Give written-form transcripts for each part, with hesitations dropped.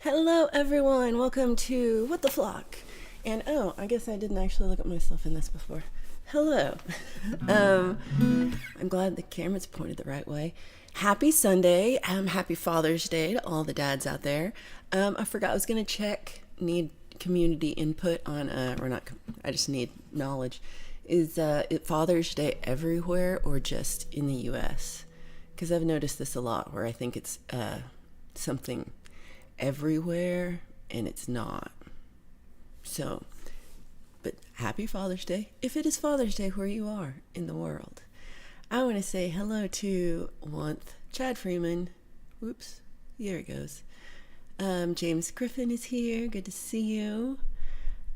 Hello, everyone. Welcome to What the Flock. And I guess I didn't actually look at myself in this before. Hello. I'm glad the camera's pointed the right way. Happy Sunday. Happy Father's Day to all the dads out there. I forgot I was going to check, need community input on, or not, I just need knowledge. Is it Father's Day everywhere or just in the U.S.? Because I've noticed this a lot where I think it's something everywhere and it's not. So, but happy Father's Day if it is Father's Day where you are in the world. I want to say hello to Chad Freeman. Whoops, here it goes. James Griffin is here. Good to see you.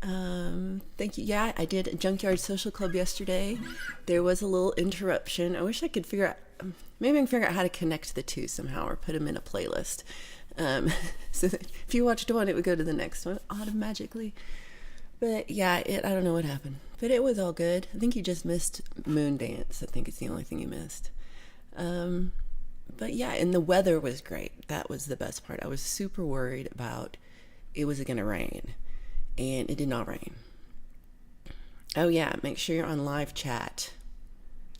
Thank you. Yeah, I did a Junkyard Social Club yesterday. There was a little interruption. I wish I could maybe I can figure out how to connect the two somehow or put them in a playlist. So that if you watched one, it would go to the next one automatically. But yeah, I don't know what happened, but it was all good. I think you just missed Moon Dance. I think it's the only thing you missed. But yeah, and the weather was great. That was the best part. I was super worried about it was going to rain, and it did not rain. Oh yeah, make sure you're on live chat.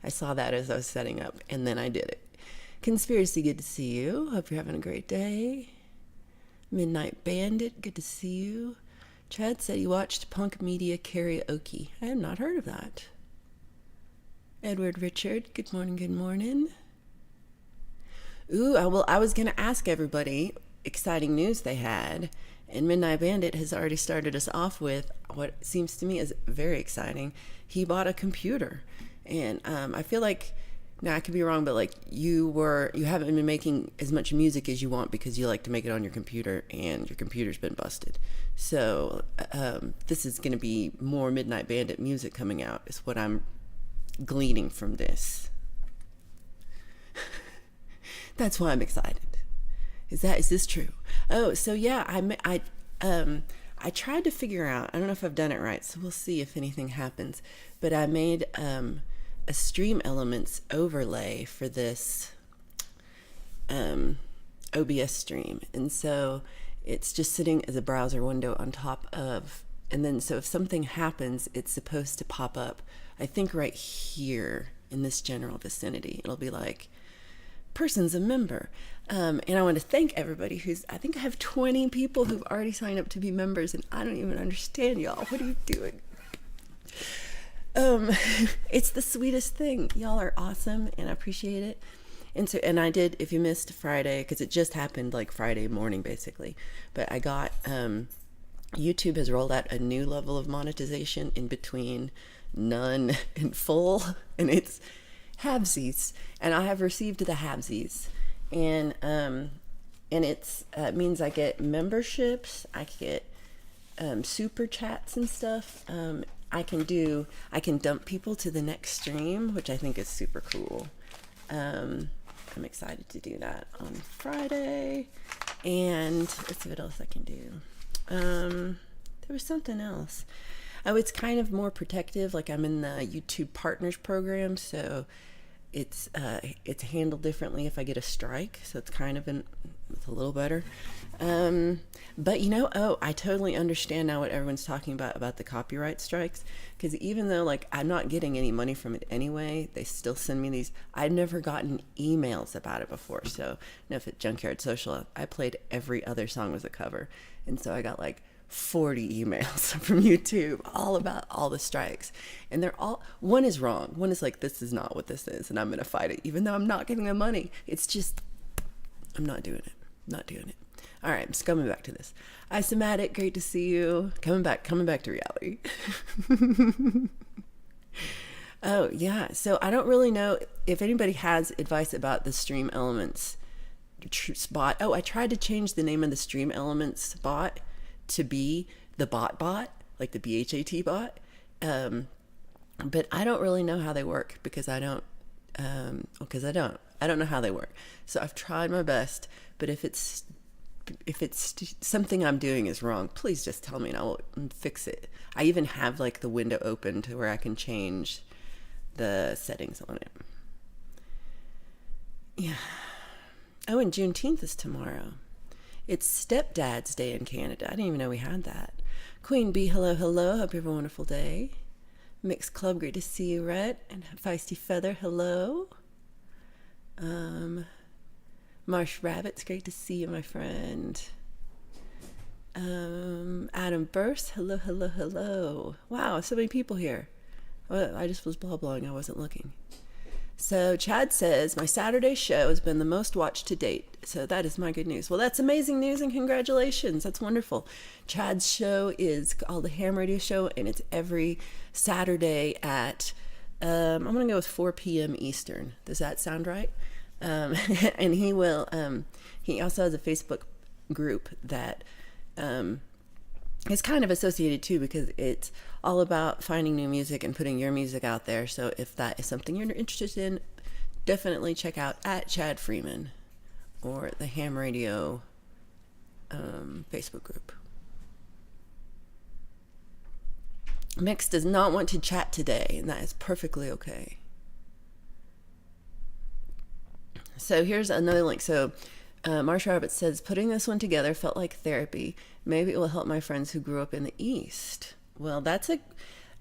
I saw that as I was setting up, and then I did it. Conspiracy, good to see you. Hope you're having a great day. Midnight Bandit, good to see you. Chad said he watched Punk Media Karaoke. I have not heard of that. Edward Richard, good morning, good morning. Ooh, I was going to ask everybody exciting news they had, and Midnight Bandit has already started us off with what seems to me is very exciting. He bought a computer, and I feel like, now I could be wrong, but like you haven't been making as much music as you want because you like to make it on your computer, and your computer's been busted. So this is going to be more Midnight Bandit music coming out, is what I'm gleaning from this. That's why I'm excited. Is this true? Oh, so yeah, I tried to figure out, I don't know if I've done it right, so we'll see if anything happens, but I made a Stream Elements overlay for this OBS stream, and so it's just sitting as a browser window on top of, and then so if something happens, it's supposed to pop up, I think right here in this general vicinity. It'll be like, person's a member. And I want to thank everybody I think I have 20 people who've already signed up to be members, and I don't even understand y'all. What are you doing? It's the sweetest thing. Y'all are awesome, and I appreciate it. And I did, if you missed Friday, because it just happened like Friday morning basically, but I got, YouTube has rolled out a new level of monetization in between none and full, and it's halvesies, and I have received the halvesies, and it's means I get memberships, I get super chats and stuff. I can dump people to the next stream, which I think is super cool. I'm excited to do that on Friday. And let's see what else I can do. There was something else. Oh, it's kind of more protective. Like I'm in the YouTube Partners program, so it's handled differently if I get a strike. So it's kind of it's a little better. But I totally understand now what everyone's talking about the copyright strikes, because even though like I'm not getting any money from it anyway, they still send me these. I've never gotten emails about it before. So if at Junkyard Social, I played every other song was a cover, and so I got like 40 emails from YouTube all about all the strikes, and one is wrong. One is like, this is not what this is, and I'm gonna fight it even though I'm not giving them money. It's just, I'm not doing it. All right, I'm just coming back to this. Isomatic, great to see you. Coming back to reality. Oh yeah, so I don't really know if anybody has advice about the Stream Elements bot. Oh, I tried to change the name of the Stream Elements bot to be the bot, like the BHAT bot. But I don't really know how they work because I don't know how they work. So I've tried my best, but if it's something I'm doing is wrong, please just tell me and I'll fix it. I even have like the window open to where I can change the settings on it. Yeah. Oh, and Juneteenth is tomorrow. It's Stepdad's Day in Canada. I didn't even know we had that. Queen Bee, hello, hello. Hope you have a wonderful day. Mixed Club, great to see you, Rhett. And Feisty Feather, hello. Marsh Rabbits, great to see you, my friend. Adam Burst, hello, hello, hello. Wow, so many people here. Well, I just was blah-blahing, I wasn't looking. So Chad says, my Saturday show has been the most watched to date. So that is my good news. Well, that's amazing news and congratulations. That's wonderful. Chad's show is called the Ham Radio Show, and it's every Saturday at, I'm going to go with 4 p.m. Eastern. Does that sound right? And he will, he also has a Facebook group that is kind of associated too, because it's all about finding new music and putting your music out there. So if that is something you're interested in, definitely check out at Chad Freeman or the Ham Radio Facebook group. Mix does not want to chat today, and that is perfectly okay. So here's another link. So Marsh Rabbit says, putting this one together felt like therapy. Maybe it will help my friends who grew up in the East. Well,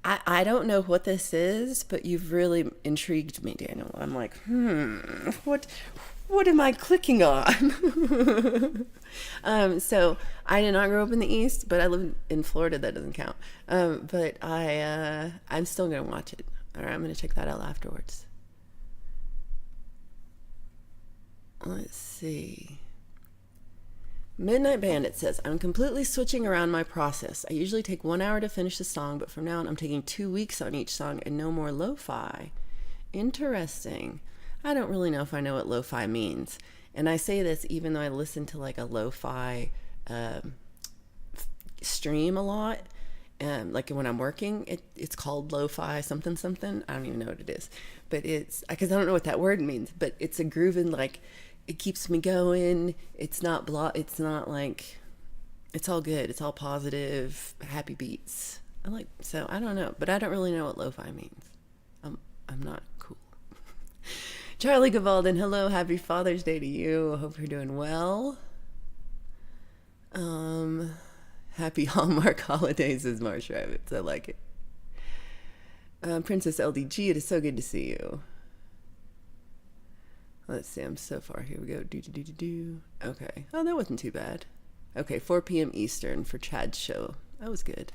I don't know what this is, but you've really intrigued me, Daniel. I'm like, what am I clicking on? So I did not grow up in the East, but I live in Florida. That doesn't count. But I'm still going to watch it. All right, I'm going to check that out afterwards. Let's see. Midnight Bandit says, I'm completely switching around my process. I usually take 1 hour to finish the song, but from now on I'm taking 2 weeks on each song and no more lo-fi. Interesting. I don't really know if I know what lo-fi means. And I say this even though I listen to like a lo-fi stream a lot. Like when I'm working, it's called lo-fi something something. I don't even know what it is. But it's, because I don't know what that word means, but it's a grooving, like, it keeps me going. It's not it's not like, it's all good. It's all positive, happy beats. So I don't know, but I don't really know what lo-fi means. I'm not cool. Charlie Gavalden, hello, happy Father's Day to you. I hope you're doing well. Happy Hallmark holidays, says Marsh Rabbits. I like it. Princess LDG, it is so good to see you. Let's see, I'm so far. Here we go. Do. Okay. Oh, that wasn't too bad. Okay, 4 p.m. Eastern for Chad's show. That was good.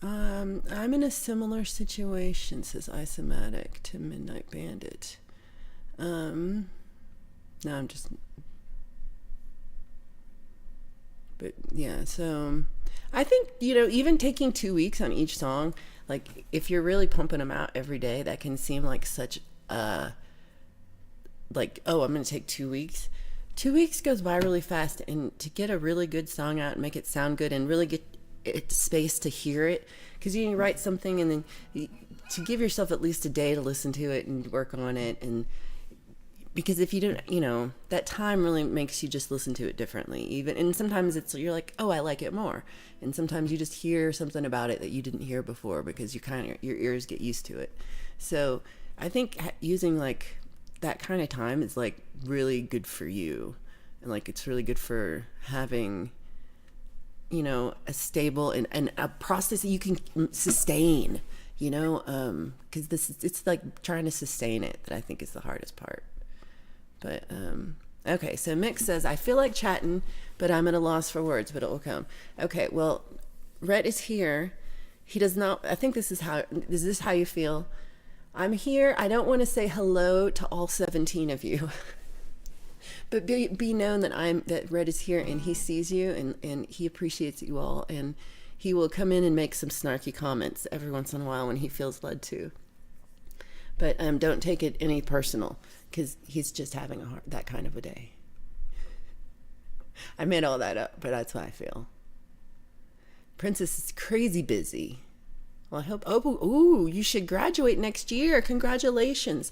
I'm in a similar situation, says Isomatic, to Midnight Bandit. No, I'm just... But yeah, so I think, even taking 2 weeks on each song, like if you're really pumping them out every day, that can seem like such like, oh, I'm going to take 2 weeks. 2 weeks goes by really fast, and to get a really good song out and make it sound good and really get it space to hear it, because you can write something and then to give yourself at least a day to listen to it and work on it. And because if you don't, that time really makes you just listen to it differently. And sometimes you're like, oh, I like it more. And sometimes you just hear something about it that you didn't hear before because your ears get used to it. So I think using like that kind of time is like really good for you. And like, it's really good for having, a stable and a process that you can sustain, because it's like trying to sustain it that I think is the hardest part. But, okay, so Mick says, I feel like chatting, but I'm at a loss for words, but it will come. Okay, well, Rhett is here. He does not, I think is this how you feel? I'm here. I don't want to say hello to all 17 of you, but be known that Rhett is here and he sees you and he appreciates you all, and he will come in and make some snarky comments every once in a while when he feels led to. But don't take it any personal, because he's just having that kind of a day. I made all that up, but that's what I feel. Princess is crazy busy. Well, I hope. Oh, you should graduate next year. Congratulations,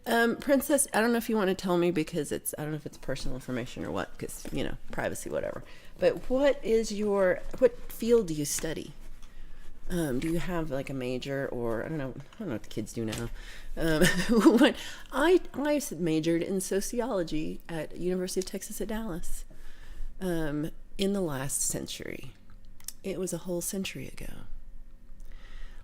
Princess. I don't know if you want to tell me, because I don't know if it's personal information or what, because privacy, whatever. But what field do you study? Do you have like a major, or I don't know what the kids do now. But I majored in sociology at University of Texas at Dallas in the last century. It was a whole century ago.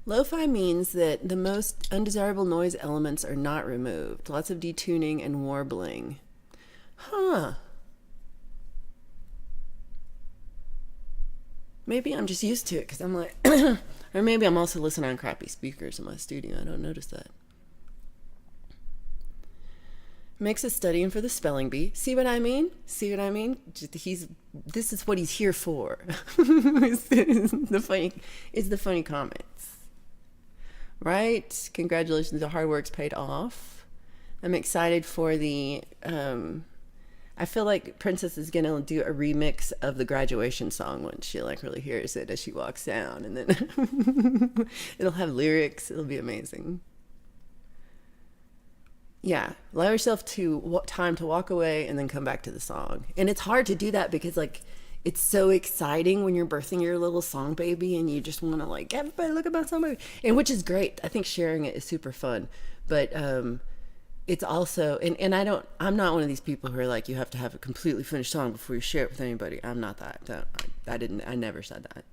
Lo-fi means that the most undesirable noise elements are not removed. Lots of detuning and warbling. Huh. Maybe I'm just used to it because I'm like, or maybe I'm also listening on crappy speakers in my studio. I don't notice that. Makes us studying for the spelling bee. See what I mean? See what I mean? This is what he's here for. It's the funny comments. Right? Congratulations, the hard work's paid off. I'm excited for the I feel like Princess is gonna do a remix of the graduation song when she like really hears it as she walks down, and then it'll have lyrics. It'll be amazing. Yeah, allow yourself to time to walk away and then come back to the song. And it's hard to do that because like it's so exciting when you're birthing your little song baby and you just want to like, everybody look at my song baby, and which is great. I think sharing it is super fun, but it's also, and I'm not one of these people who are like, you have to have a completely finished song before you share it with anybody. I'm not that. I never said that.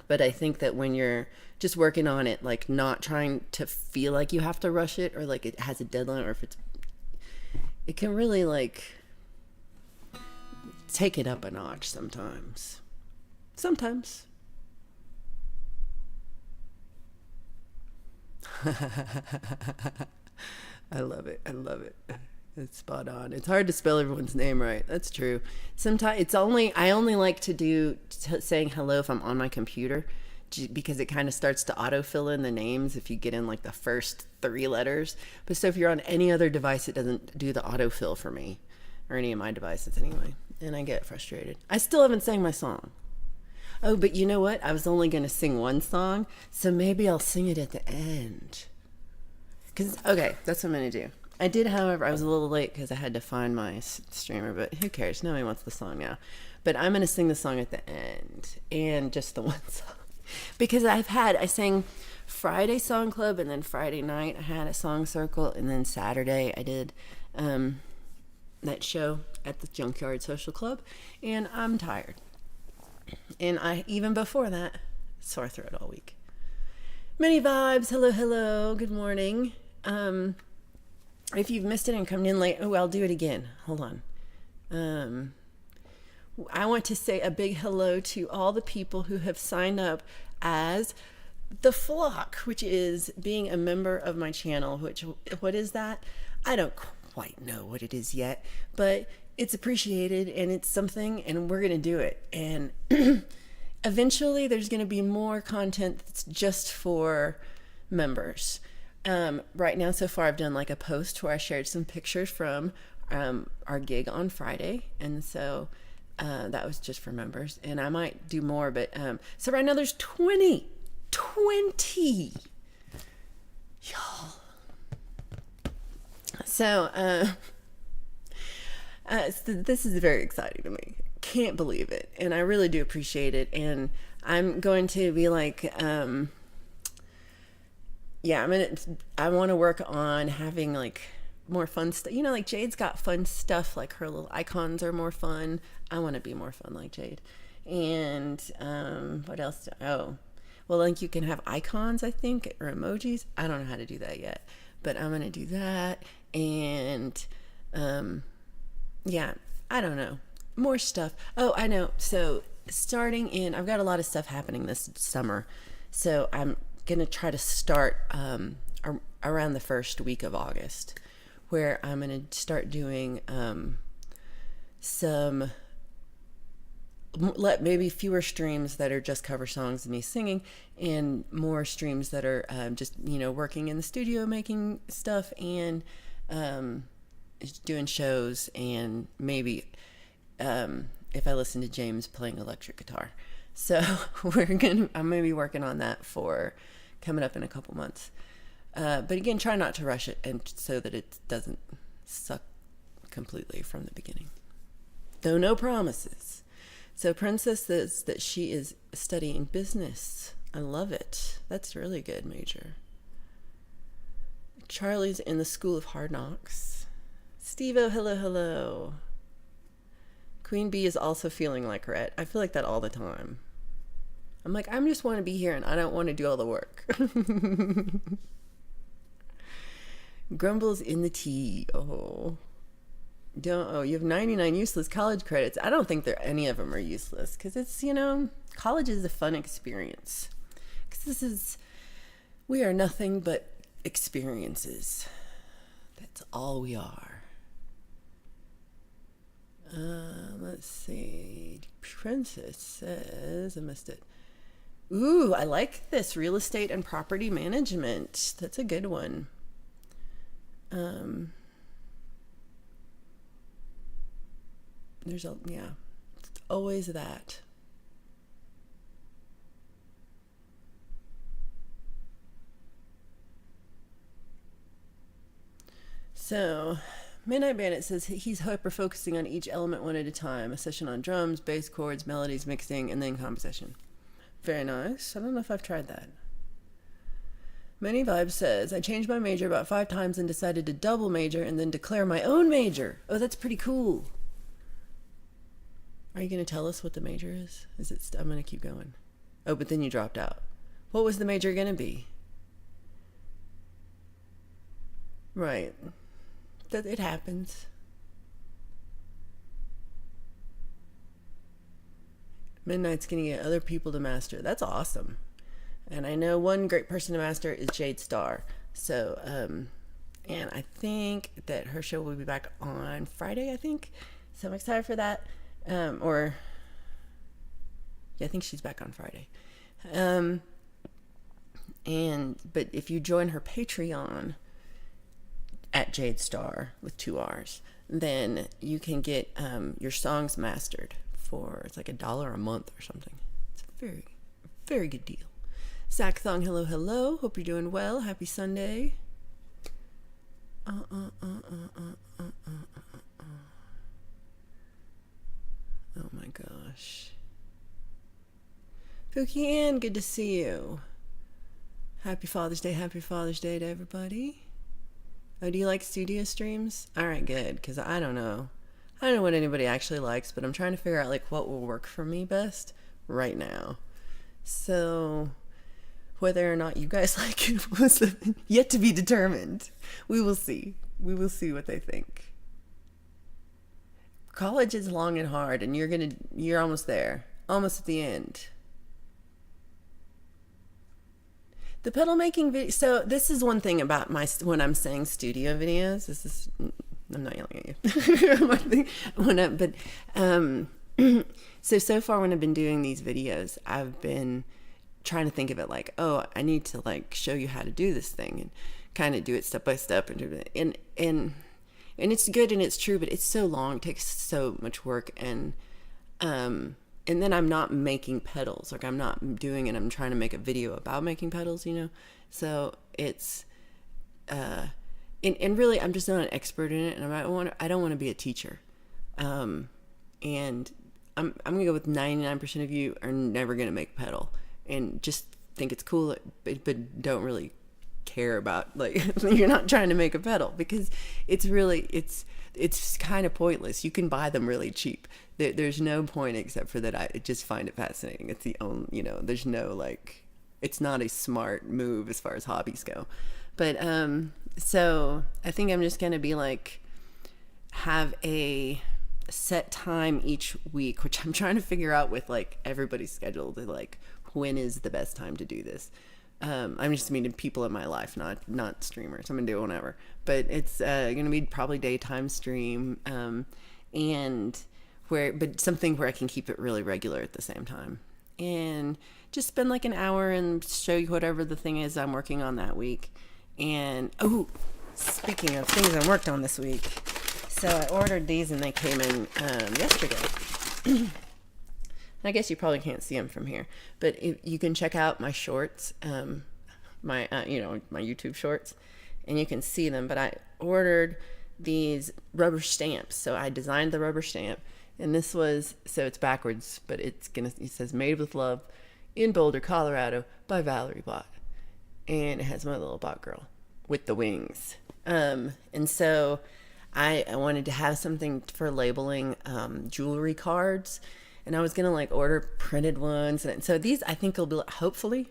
But I think that when you're just working on it, like not trying to feel like you have to rush it or like it has a deadline, or if it can really like take it up a notch sometimes. I love it. It's spot on. It's hard to spell everyone's name right. That's true. Sometimes I only like to do saying hello if I'm on my computer, because it kind of starts to autofill in the names if you get in like the first 3 letters. But so if you're on any other device, it doesn't do the autofill for me, or any of my devices anyway. And I get frustrated. I still haven't sang my song. Oh, but you know what? I was only going to sing one song, so maybe I'll sing it at the end. Okay, that's what I'm going to do. I did, however, I was a little late because I had to find my streamer, but who cares? Nobody wants the song now. But I'm going to sing the song at the end, and just the one song. Because I sang Friday Song Club, and then Friday night I had a song circle, and then Saturday I did that show at the Junkyard Social Club, and I'm tired. And even before that, sore throat all week. Many vibes. Hello. Good morning. If you've missed it and come in late, I'll do it again. Hold on. I want to say a big hello to all the people who have signed up as the flock, which is being a member of my channel. What is that? I don't quite know what it is yet, but it's appreciated and it's something, and we're going to do it. And eventually there's going to be more content that's just for members. Right now, so far, I've done like a post where I shared some pictures from our gig on Friday. And so that was just for members. And I might do more, but so right now there's 20. Y'all. So this is very exciting to me. Can't believe it. And I really do appreciate it. And I'm going to be like, I want to work on having like more fun stuff. You know, like Jade's got fun stuff, like her little icons are more fun. I want to be more fun like Jade. And what else? Like you can have icons, I think, or emojis. I don't know how to do that yet, but I'm going to do that. And I don't know. More stuff. Oh, I know. So I've got a lot of stuff happening this summer. So I'm going to try to start around the first week of August, where I'm going to start doing maybe fewer streams that are just cover songs and me singing, and more streams that are just, working in the studio, making stuff, and doing shows, and maybe if I listen to James playing electric guitar. So I'm going to be working on that for coming up in a couple months. But again, try not to rush it, and so that it doesn't suck completely from the beginning. Though no promises. So Princess says that she is studying business. I love it. That's a really good major. Charlie's in the School of Hard Knocks. Steve-O, hello, hello. Queen Bee is also feeling like Rhett. I feel like that all the time. I'm like, I just want to be here and I don't want to do all the work. Grumbles in the tea. Oh. You have 99 useless college credits. I don't think any of them are useless because it's, college is a fun experience. Because we are nothing but experiences. That's all we are. Let's see. Princess says, I missed it. Ooh, I like this. Real estate and property management. That's a good one. There's always that. So, Midnight Bandit says he's hyper focusing on each element one at a time. A session on drums, bass chords, melodies, mixing, and then composition. Very nice. I don't know if I've tried that. Many Vibes says, I changed my major about 5 times and decided to double major and then declare my own major. Oh, that's pretty cool. Are you going to tell us what the major is? I'm going to keep going. Oh, but then you dropped out. What was the major going to be? Right. It happens. Midnight's going to get other people to master. That's awesome. And I know one great person to master is Jade Starr. So, and I think that her show will be back on Friday, I think. So I'm excited for that. I think she's back on Friday. But if you join her Patreon at Jade Starr with 2 R's, then you can get your songs mastered for, it's like $1 a month or something. It's a very, very good deal. Zach Thong, hello, hello. Hope you're doing well. Happy Sunday. Oh my gosh. Pookie Ann, good to see you. Happy Father's Day to everybody. Oh, do you like studio streams? All right, good, because I don't know what anybody actually likes, but I'm trying to figure out like what will work for me best right now. So whether or not you guys like it was yet to be determined. We will see. We will see what they think. College is long and hard, and you're almost there, almost at the end. The pedal making video. So this is one thing about when I'm saying studio videos. I'm not yelling at you. So far when I've been doing these videos, I've been trying to think of it like, oh, I need to like show you how to do this thing and kind of do it step by step and it's good and it's true, but it's so long, it takes so much work, and then I'm not making pedals, like I'm not doing it. I'm trying to make a video about making pedals, so it's and really I'm just not an expert in it, and I don't want to be a teacher, and I'm gonna go with 99% of you are never gonna make a pedal and just think it's cool, but don't really care about, like, you're not trying to make a pedal, because it's kind of pointless. You can buy them really cheap. There's no point except for that I just find it fascinating. It's the only, there's no, like, it's not a smart move as far as hobbies go. But so I think I'm just gonna be like, have a set time each week, which I'm trying to figure out with like everybody's schedule, to like, when is the best time to do this. I'm just meaning people in my life, not streamers. I'm gonna do it whenever, but it's gonna be probably daytime stream, but something where I can keep it really regular at the same time, and just spend like an hour and show you whatever the thing is I'm working on that week. And speaking of things I worked on this week, so I ordered these and they came in yesterday. I guess you probably can't see them from here, but you can check out my shorts, my YouTube shorts, and you can see them. But I ordered these rubber stamps, so I designed the rubber stamp, And this was, so it's backwards, but it says Made with Love in Boulder, Colorado by Valerie Bott. And it has my little bot girl with the wings. And so I wanted to have something for labeling jewelry cards. And I was going to like order printed ones. And so these I think will be, hopefully,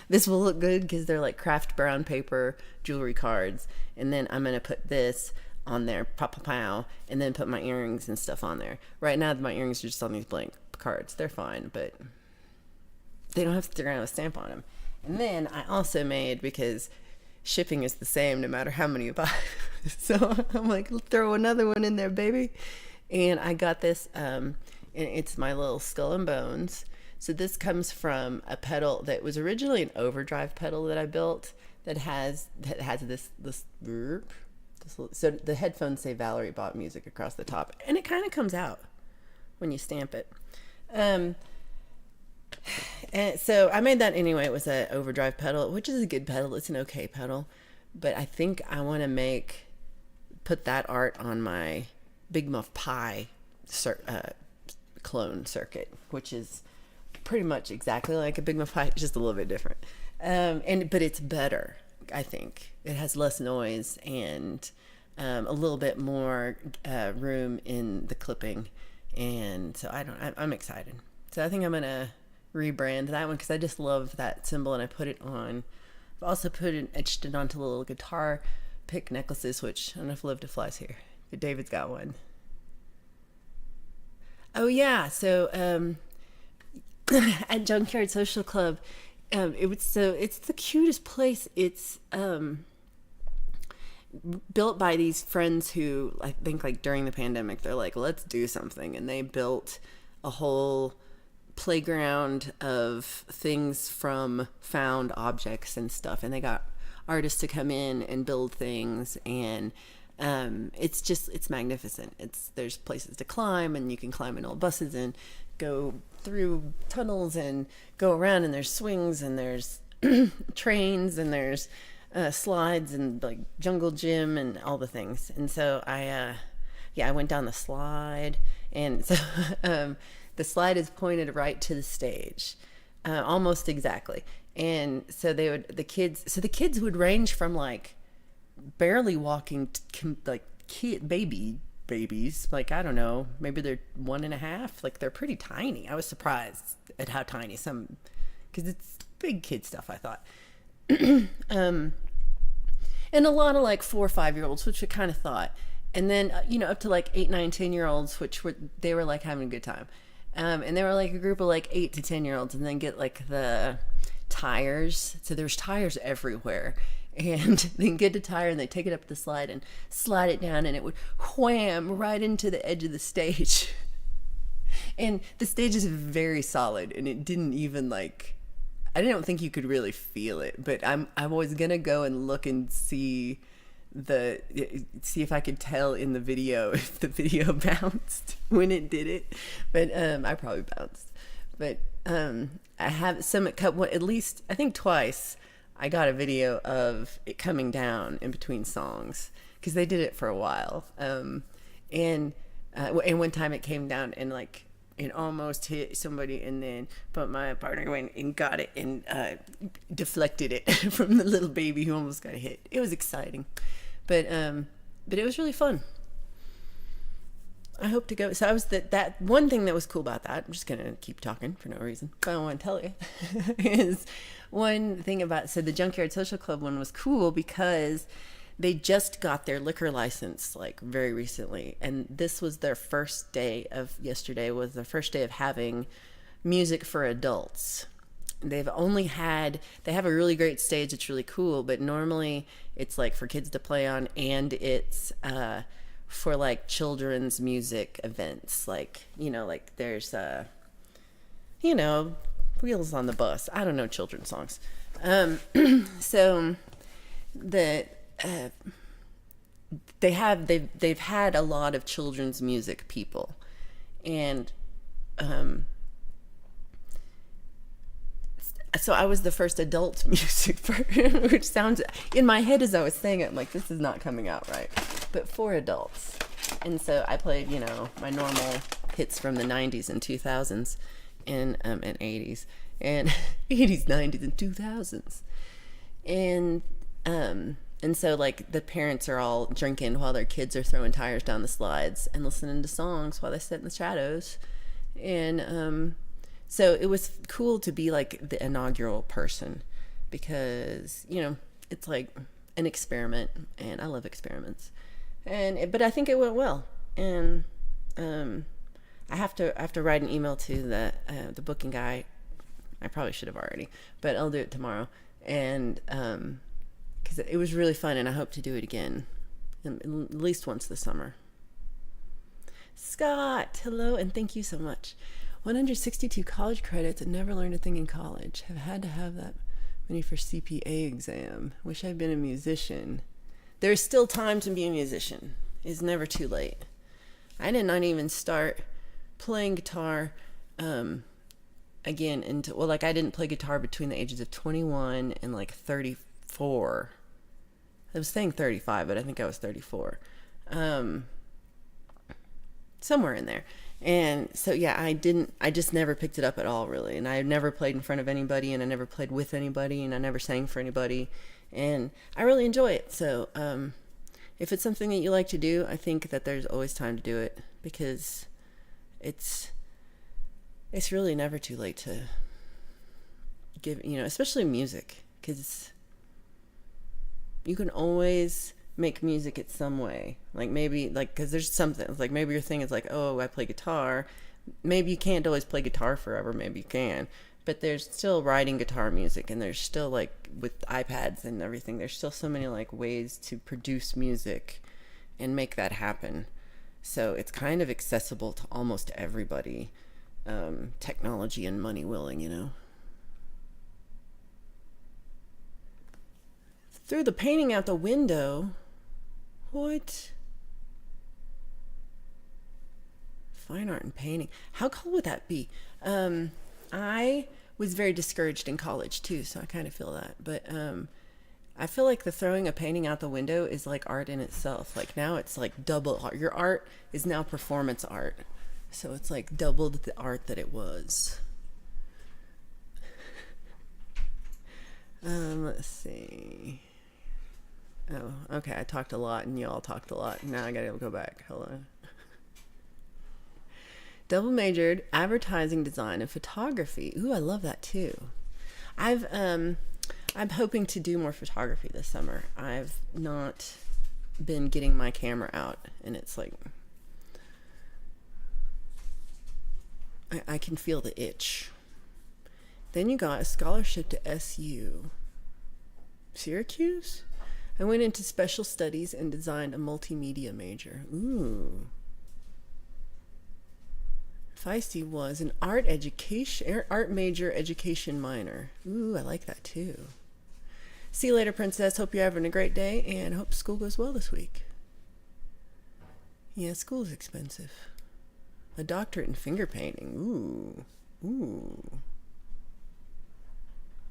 this will look good because they're like craft brown paper jewelry cards. And then I'm going to put this on there, pow, and then put my earrings and stuff on there. Right now, my earrings are just on these blank cards. They're fine, but they don't have to have a stamp on them. And then I also made, because shipping is the same no matter how many you buy. So I'm like, throw another one in there, baby. And I got this, and it's my little skull and bones. So this comes from a pedal that was originally an overdrive pedal that I built that has this so the headphones say Valerie Bott Music across the top, and it kind of comes out when you stamp it. And so I made that anyway. It was an overdrive pedal, which is a good pedal. It's an okay pedal, but I think I want to put that art on my Big Muff Pie clone circuit, which is pretty much exactly like a Big Muff Pie, just a little bit different. But it's better. I think it has less noise and a little bit more room in the clipping, and so I'm excited. So I think I'm gonna rebrand that one because I just love that symbol, and I put it on. I've also etched it onto little guitar pick necklaces, which I don't know if Live to Fly's here, but David's got one. Oh yeah, so at Junkyard Social Club. It's the cutest place. It's built by these friends who I think like during the pandemic they're like, let's do something, and they built a whole playground of things from found objects and stuff, and they got artists to come in and build things, and it's magnificent. There's places to climb, and you can climb in old buses and go through tunnels and go around, and there's swings, and there's trains, and there's slides, and like jungle gym and all the things. And so I went down the slide, and so the slide is pointed right to the stage, almost exactly. And so the kids would range from like barely walking to like babies, like I don't know, maybe they're 1.5, like they're pretty tiny. I was surprised at how tiny some, because it's big kid stuff, I thought. And a lot of like 4 or 5 year olds, which I kind of thought, and then up to like 8, 9, 10 year olds, which they were like having a good time. And they were like a group of like 8 to 10 year olds, and then get like the tires. So there's tires everywhere. And they get a tire, and they take it up the slide and slide it down, and it would wham right into the edge of the stage. And the stage is very solid, and it didn't even like, I don't think you could really feel it, but I was gonna go and look and see if I could tell in the video if the video bounced when it did it, but I probably bounced. But I have at least I think twice I got a video of it coming down in between songs, because they did it for a while. And one time it came down and like it almost hit somebody, but my partner went and got it and deflected it from the little baby who almost got hit. It was exciting, but it was really fun. I hope to go. So I was that one thing that was cool about that. I'm just gonna keep talking for no reason, but I want to tell you is one thing about, so the Junkyard Social Club one was cool because they just got their liquor license like very recently, and this was their first day of yesterday was their first day of having music for adults. They have a really great stage. It's really cool, but normally it's like for kids to play on, and it's for like children's music events, like like there's Wheels on the Bus, I don't know, children's songs. So they've had a lot of children's music people, and so I was the first adult music person, which sounds, in my head as I was saying it, I'm like, this is not coming out right, but for adults. And so I played, my normal hits from the 90s and 2000s and 80s and 80s, 90s, and 2000s. And and so like the parents are all drinking while their kids are throwing tires down the slides and listening to songs while they sit in the shadows. And so it was cool to be like the inaugural person because, it's like an experiment, and I love experiments. But I think it went well. And I have to write an email to the booking guy. I probably should have already, but I'll do it tomorrow. And because it was really fun, and I hope to do it again, at least once this summer. Scott, hello, and thank you so much. 162 college credits and never learned a thing in college. Have had to have that many for CPA exam. Wish I'd been a musician. There's still time to be a musician. It's never too late. I did not even start playing guitar again until, I didn't play guitar between the ages of 21 and like 34. I was saying 35, but I think I was 34. Somewhere in there. And so, yeah, I just never picked it up at all, really. And I never played in front of anybody, and I never played with anybody, and I never sang for anybody. And I really enjoy it. So if it's something that you like to do, I think that there's always time to do it, because it's really never too late to give, especially music, because you can always make music in some way. Like maybe, because there's something, like maybe your thing is like, oh, I play guitar. Maybe you can't always play guitar forever. Maybe you can. But there's still writing guitar music, and there's still, like, with iPads and everything, there's still so many, like, ways to produce music and make that happen. So it's kind of accessible to almost everybody, technology and money willing, Threw the painting out the window? What? Fine art and painting. How cool would that be? I was very discouraged in college too, so I kind of feel that. But I feel like the throwing a painting out the window is like art in itself. Like now it's like double art. Your art is now performance art. So it's like doubled the art that it was. Let's see. Oh, okay. I talked a lot and you all talked a lot. Now I gotta go back. Hold on. Double majored advertising design and photography. Ooh, I love that too. I'm hoping to do more photography this summer. I've not been getting my camera out, and it's like I can feel the itch. Then you got a scholarship to SU. Syracuse? I went into special studies and designed a multimedia major. Ooh. Feisty was an art major education minor. Ooh, I like that too. See you later, princess. Hope you're having a great day, and hope school goes well this week. Yeah, school's expensive. A doctorate in finger painting. Ooh.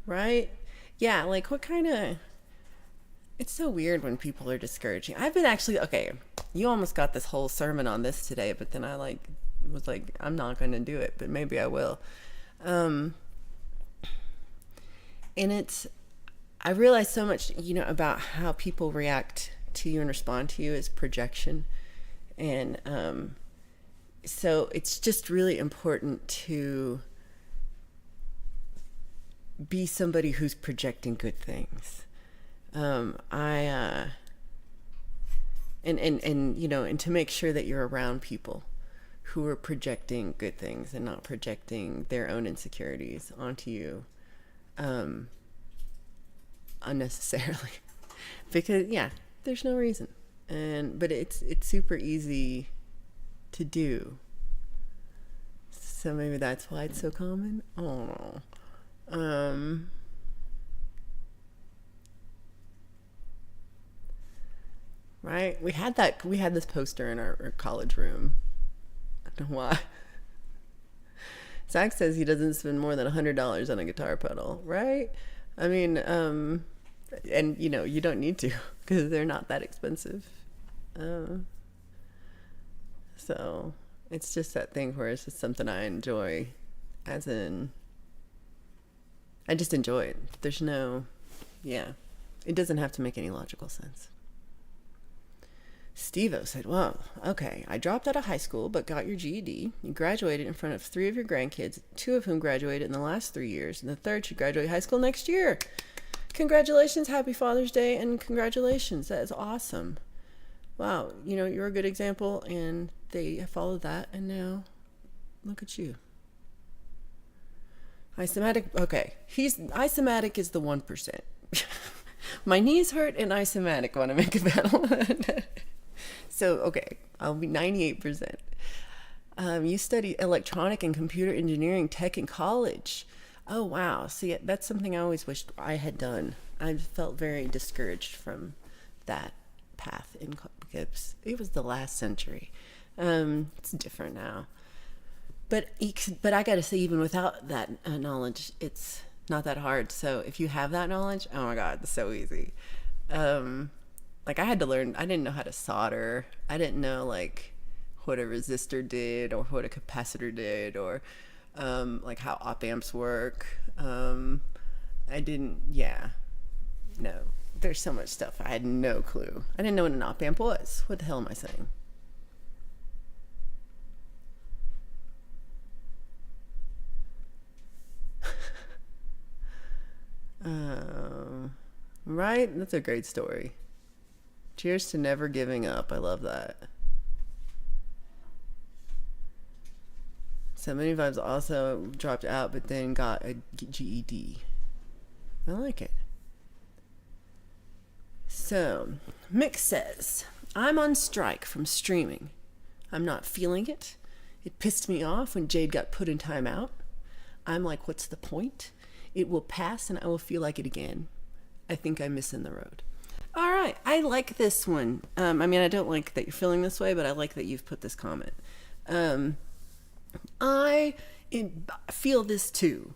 Right? Yeah, like what kind of... It's so weird when people are discouraging. I've been okay, you almost got this whole sermon on this today, but then I was like, I'm not going to do it, but maybe I will. And I realize so much, about how people react to you and respond to you is projection. And so it's just really important to be somebody who's projecting good things. And to make sure that you're around people who are projecting good things and not projecting their own insecurities onto you unnecessarily. Because there's no reason. But it's super easy to do. So maybe that's why it's so common. Oh. Right? We had this poster in our college room. I don't know why. Zach says he doesn't spend more than $100 on a guitar pedal, right? I mean, and you don't need to, because they're not that expensive. So it's just that thing where it's just something I enjoy, as in, I just enjoy it. There's no, yeah, it doesn't have to make any logical sense. Steve-O said, well, okay, I dropped out of high school but got your GED. You graduated in front of 3 of your grandkids, 2 of whom graduated in the last 3 years, and the third should graduate high school next year. Congratulations, happy Father's Day, and congratulations. That is awesome. Wow, you're a good example, and they followed that, and now look at you. Isomatic, okay. Isomatic is the 1%. My knees hurt, and Isomatic want to make a battle. So, okay, I'll be 98%. You studied electronic and computer engineering tech in college. Oh, wow. See, that's something I always wished I had done. I felt very discouraged from that path because it was the last century. It's different now. But I got to say, even without that knowledge, it's not that hard. So if you have that knowledge, oh my God, it's so easy. Like I had to learn, I didn't know how to solder. I didn't know like what a resistor did or what a capacitor did or like how op amps work. I didn't, yeah, no. There's so much stuff. I had no clue. I didn't know what an op amp was. What the hell am I saying? Right? That's a great story. Cheers to never giving up. I love that. So many vibes also dropped out, but then got a GED. I like it. So, Mick says, I'm on strike from streaming. I'm not feeling it. It pissed me off when Jade got put in timeout. I'm like, what's the point? It will pass and I will feel like it again. I think I'm missing the road. All right. I like this one. I mean, I don't like that you're feeling this way, but I like that you've put this comment. I feel this too.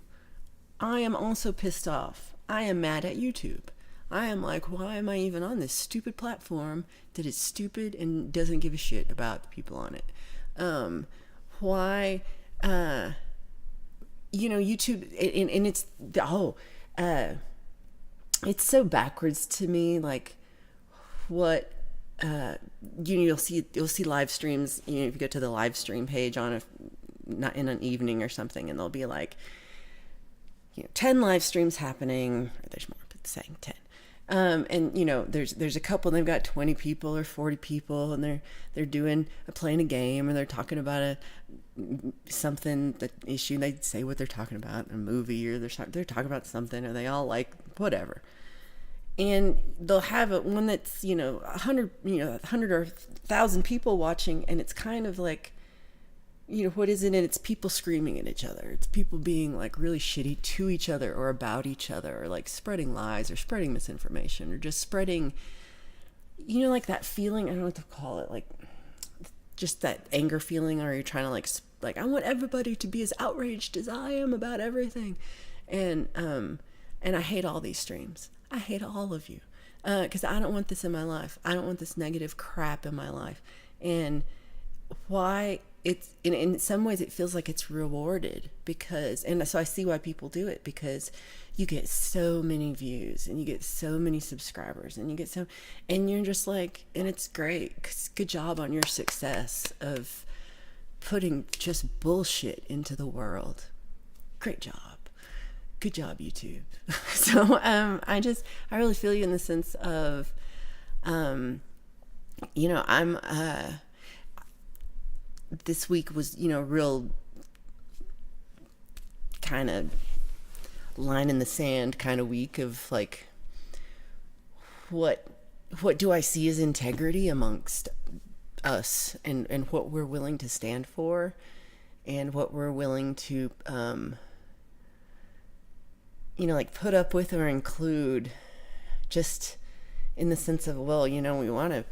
I am also pissed off. I am mad at YouTube. I am like, why am I even on this stupid platform that is stupid and doesn't give a shit about the people on it? Why, YouTube, and it's, it's so backwards to me, like what, you'll see live streams, if you go to the live stream page not in an evening or something, and they'll be like, 10 live streams happening, or there's more, but saying 10. And there's a couple, they've got 20 people or 40 people, and they're playing a game, and they're talking about something, the issue, they say what they're talking about, a movie, or they're talking about something, or they all like whatever. And they'll have one that's 100 or 1,000 people watching, and it's kind of like, what is it? And it's people screaming at each other. It's people being like really shitty to each other or about each other, or like spreading lies or spreading misinformation, or just spreading, like that feeling, I don't know what to call it, like just that anger feeling, or you're trying to like I want everybody to be as outraged as I am about everything. And I hate all these streams. I hate all of you. Because I don't want this in my life. I don't want this negative crap in my life. And why it's in some ways it feels like it's rewarded, and so I see why people do it, because you get so many views and you get so many subscribers and and you're just like, and it's great. 'Cause good job on your success of putting just bullshit into the world. Great job. Good job, YouTube. So I really feel you in the sense of I'm this week was, real kind of line in the sand kind of week of like, what do I see as integrity amongst us, and what we're willing to stand for, and what we're willing to, like put up with or include, just in the sense of, well, we want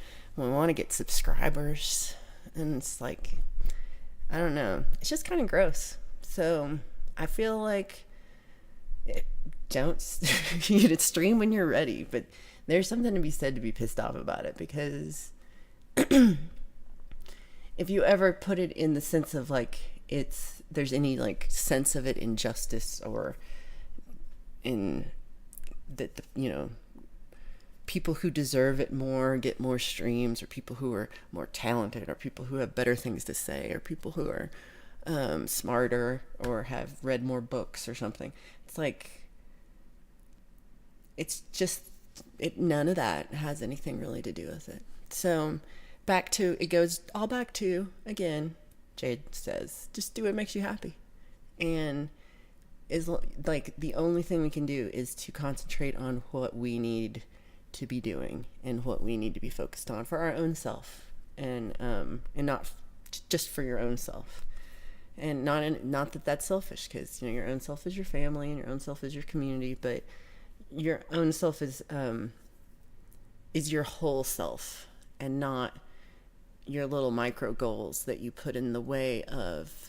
to get subscribers, and it's like, I don't know, it's just kind of gross. So I feel like don't stream when you're ready, but there's something to be said to be pissed off about it, because if you ever put it in the sense of like there's any like sense of it injustice or in that, people who deserve it more get more streams, or people who are more talented, or people who have better things to say, or people who are smarter or have read more books or something. It's like, it's just, none of that has anything really to do with it. So it goes all back to, again, Jade says, just do what makes you happy. And is like the only thing we can do is to concentrate on what we need to be doing and what we need to be focused on for our own self, and not just for your own self, and not that that's selfish, because your own self is your family and your own self is your community, but your own self is your whole self, and not your little micro goals that you put in the way of.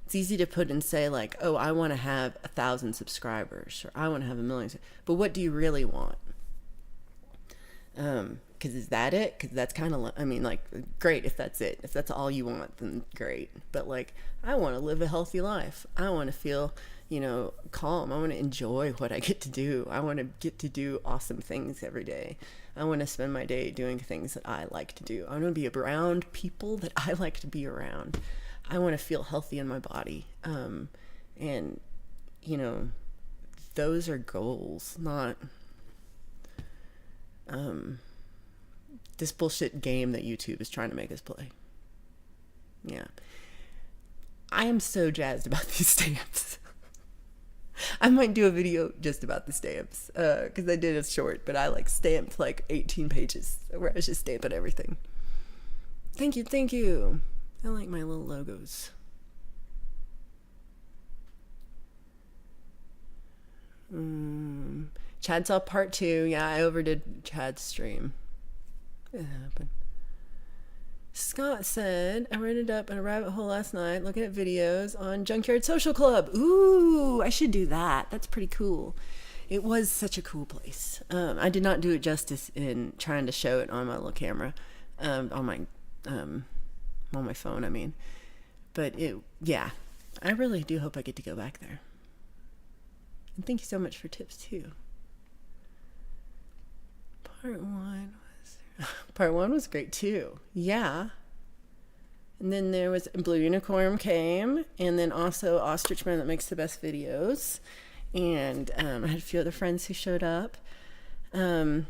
It's easy to put and say like, oh, I want to have 1,000 subscribers, or I want to have 1 million. But what do you really want? Because is that it? Because that's kind of, like, great if that's it. If that's all you want, then great. But like, I want to live a healthy life. I want to feel, calm. I want to enjoy what I get to do. I want to get to do awesome things every day. I want to spend my day doing things that I like to do. I want to be around people that I like to be around. I want to feel healthy in my body. And, those are goals, not this bullshit game that YouTube is trying to make us play. Yeah. I am so jazzed about these stamps. I might do a video just about the stamps, because I did a short, but I stamped 18 pages where I was just stamping everything. Thank you. I like my little logos. Chad saw part 2. Yeah, I overdid Chad's stream. It happened. Scott said, I ended up in a rabbit hole last night looking at videos on Junkyard Social Club. Ooh, I should do that. That's pretty cool. It was such a cool place. I did not do it justice in trying to show it on my little camera, on my phone, I mean. But I really do hope I get to go back there. And thank you so much for tips too. Part one was great too. Yeah. And then there was Blue Unicorn came, and then also Ostrich Man that makes the best videos. And I had a few other friends who showed up. So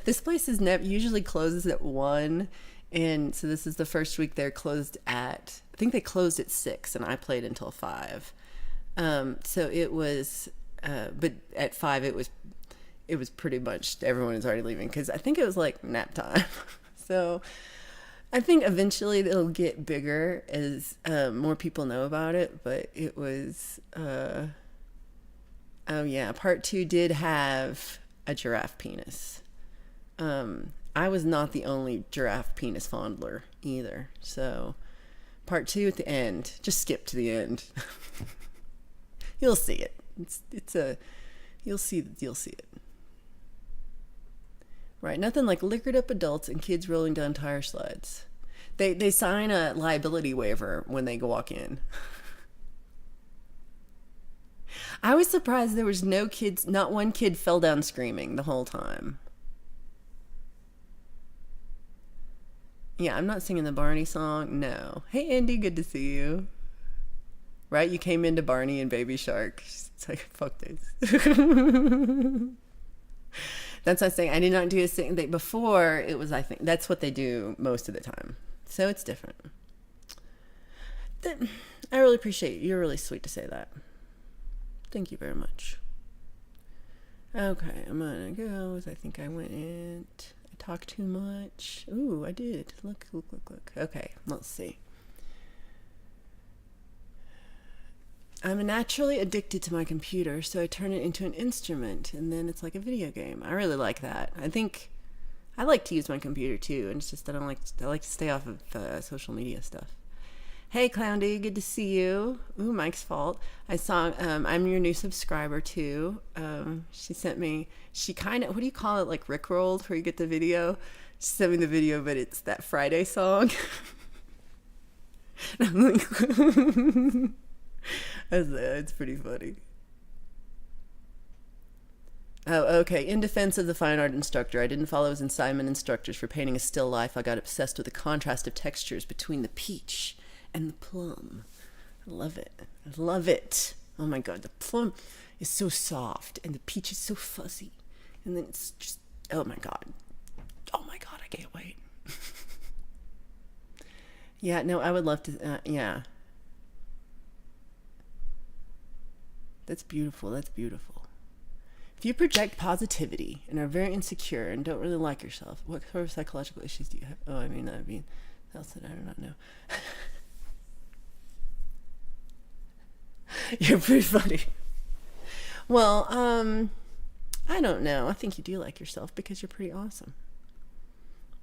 this place usually closes at 1. And so this is the first week they're closed I think they closed at 6, and I played until 5. So it was, but at 5 it was pretty much everyone is already leaving, because I think it was nap time. So I think eventually it'll get bigger as more people know about it. But it was, part 2 did have a giraffe penis. I was not the only giraffe penis fondler either. So part 2 at the end, just skip to the end. You'll see it. You'll see it. Right, nothing like liquored up adults and kids rolling down tire slides. They sign a liability waiver when they walk in. I was surprised there was not one kid fell down screaming the whole time. Yeah, I'm not singing the Barney song, no. Hey Andy, good to see you. Right, you came into Barney and Baby Shark. It's like, fuck this. That's what I'm saying. I did not do a sing thing before. It was, I think, that's what they do most of the time. So it's different. I really appreciate you. You're really sweet to say that. Thank you very much. Okay, I'm gonna go. I think I talked too much. Ooh, I did. Look. Okay, let's see. I'm naturally addicted to my computer, so I turn it into an instrument, and then it's like a video game. I really like that. I think I like to use my computer too, and it's just I like to stay off of social media stuff. Hey, Clowndy, good to see you. Ooh, Mike's fault. I saw, I'm your new subscriber too. She sent me, what do you call it, like Rickrolled, where you get the video? She sent me the video, but it's that Friday song. It's pretty funny. Oh, okay. In defense of the fine art instructor, I didn't follow his assignment instructors for painting a still life. I got obsessed with the contrast of textures between the peach and the plum. I love it. I love it. Oh my god, the plum is so soft and the peach is so fuzzy. And then it's just, oh my god. Oh my god, I can't wait. Yeah, no, I would love to, yeah. That's beautiful. That's beautiful. If you project positivity and are very insecure and don't really like yourself, what sort of psychological issues do you have? Oh, I mean, else that I do not know. You're pretty funny. Well, I don't know. I think you do like yourself because you're pretty awesome.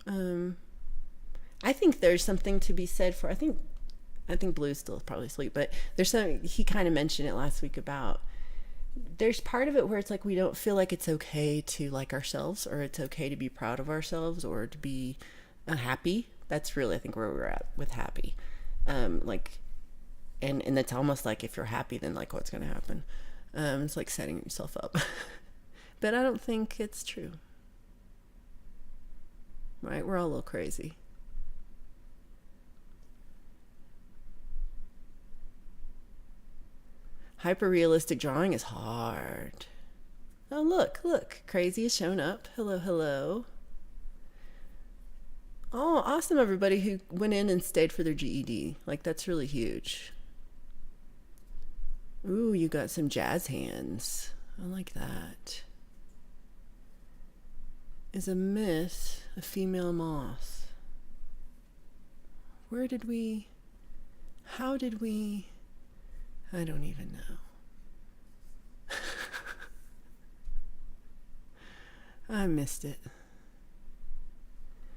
Um, I think there's something to be said for. I think Blue's still probably asleep, but there's some. He kind of mentioned it last week about. There's part of it where it's like we don't feel like it's okay to like ourselves, or it's okay to be proud of ourselves, or to be happy. That's really I think where we're at with happy. Like, and it's almost like if you're happy, then like what's gonna happen? It's like setting yourself up. But I don't think it's true. Right? We're all a little crazy. Hyper realistic drawing is hard. Oh, look. Crazy has shown up. Hello, hello. Oh, awesome, everybody who went in and stayed for their GED. Like, that's really huge. Ooh, you got some jazz hands. I like that. Is a myth a female moth? Where did we. How did we. I don't even know. I missed it.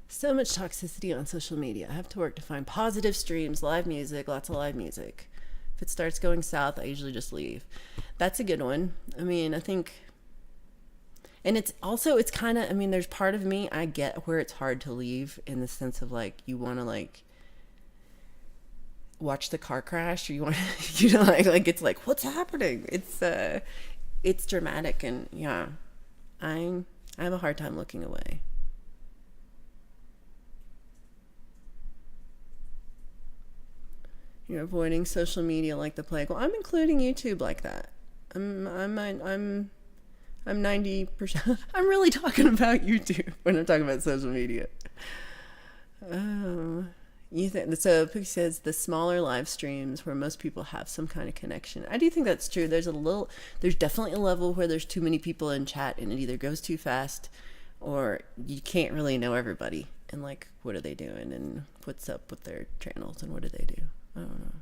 So much toxicity on social media. I have to work to find positive streams, live music, lots of live music. If it starts going south, I usually just leave. That's a good one. I mean, I think. And it's kind of, I mean, there's part of me, I get where it's hard to leave in the sense of like, you want to like watch the car crash, or you want like it's like what's happening, it's dramatic, and yeah, I have a hard time looking away. You're avoiding social media like the plague. Well, I'm including YouTube like that. I'm 90%. I'm really talking about YouTube when I'm talking about social media. Oh. You think so? Pookie says the smaller live streams where most people have some kind of connection. I do think that's true. There's definitely a level where there's too many people in chat, and it either goes too fast, or you can't really know everybody. And like, what are they doing, and what's up with their channels, and what do they do? I don't know.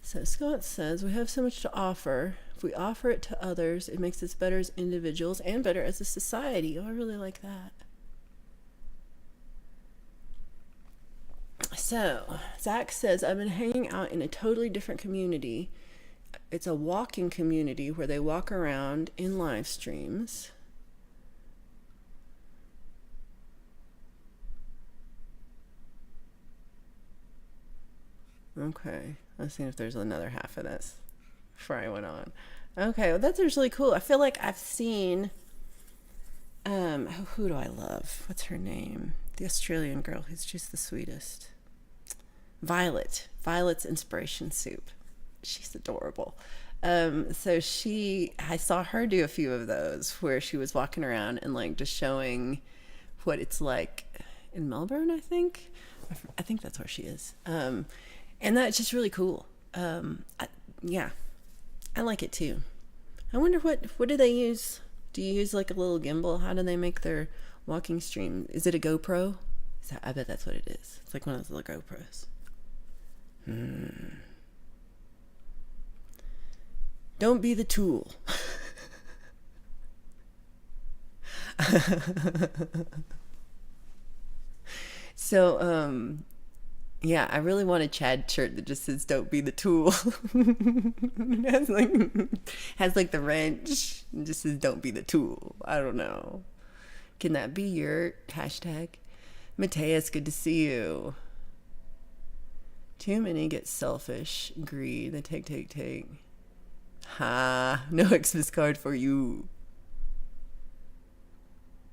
So Scott says we have so much to offer. If we offer it to others, it makes us better as individuals and better as a society. Oh, I really like that. So, Zach says, I've been hanging out in a totally different community. It's a walking community where they walk around in live streams. Okay, let's see if there's another half of this before I went on. Okay, well, that's really cool. I feel like I've seen, who do I love? What's her name? The Australian girl who's just the sweetest. Violet's Inspiration Soup. She's adorable. So I saw her do a few of those where she was walking around and like just showing what it's like in Melbourne, I think. I think that's where she is. And that's just really cool. Yeah, I like it too. I wonder what do they use? Do you use like a little gimbal? How do they make their walking stream? Is it a GoPro? I bet that's what it is. It's like one of those little GoPros. Don't be the tool. So, yeah, I really want a Chad shirt that just says "Don't be the tool." It has like the wrench and just says "Don't be the tool." I don't know. Can that be your hashtag? Mateus, good to see you. Too many get selfish, greed. They take. Ha! No Xmas card for you.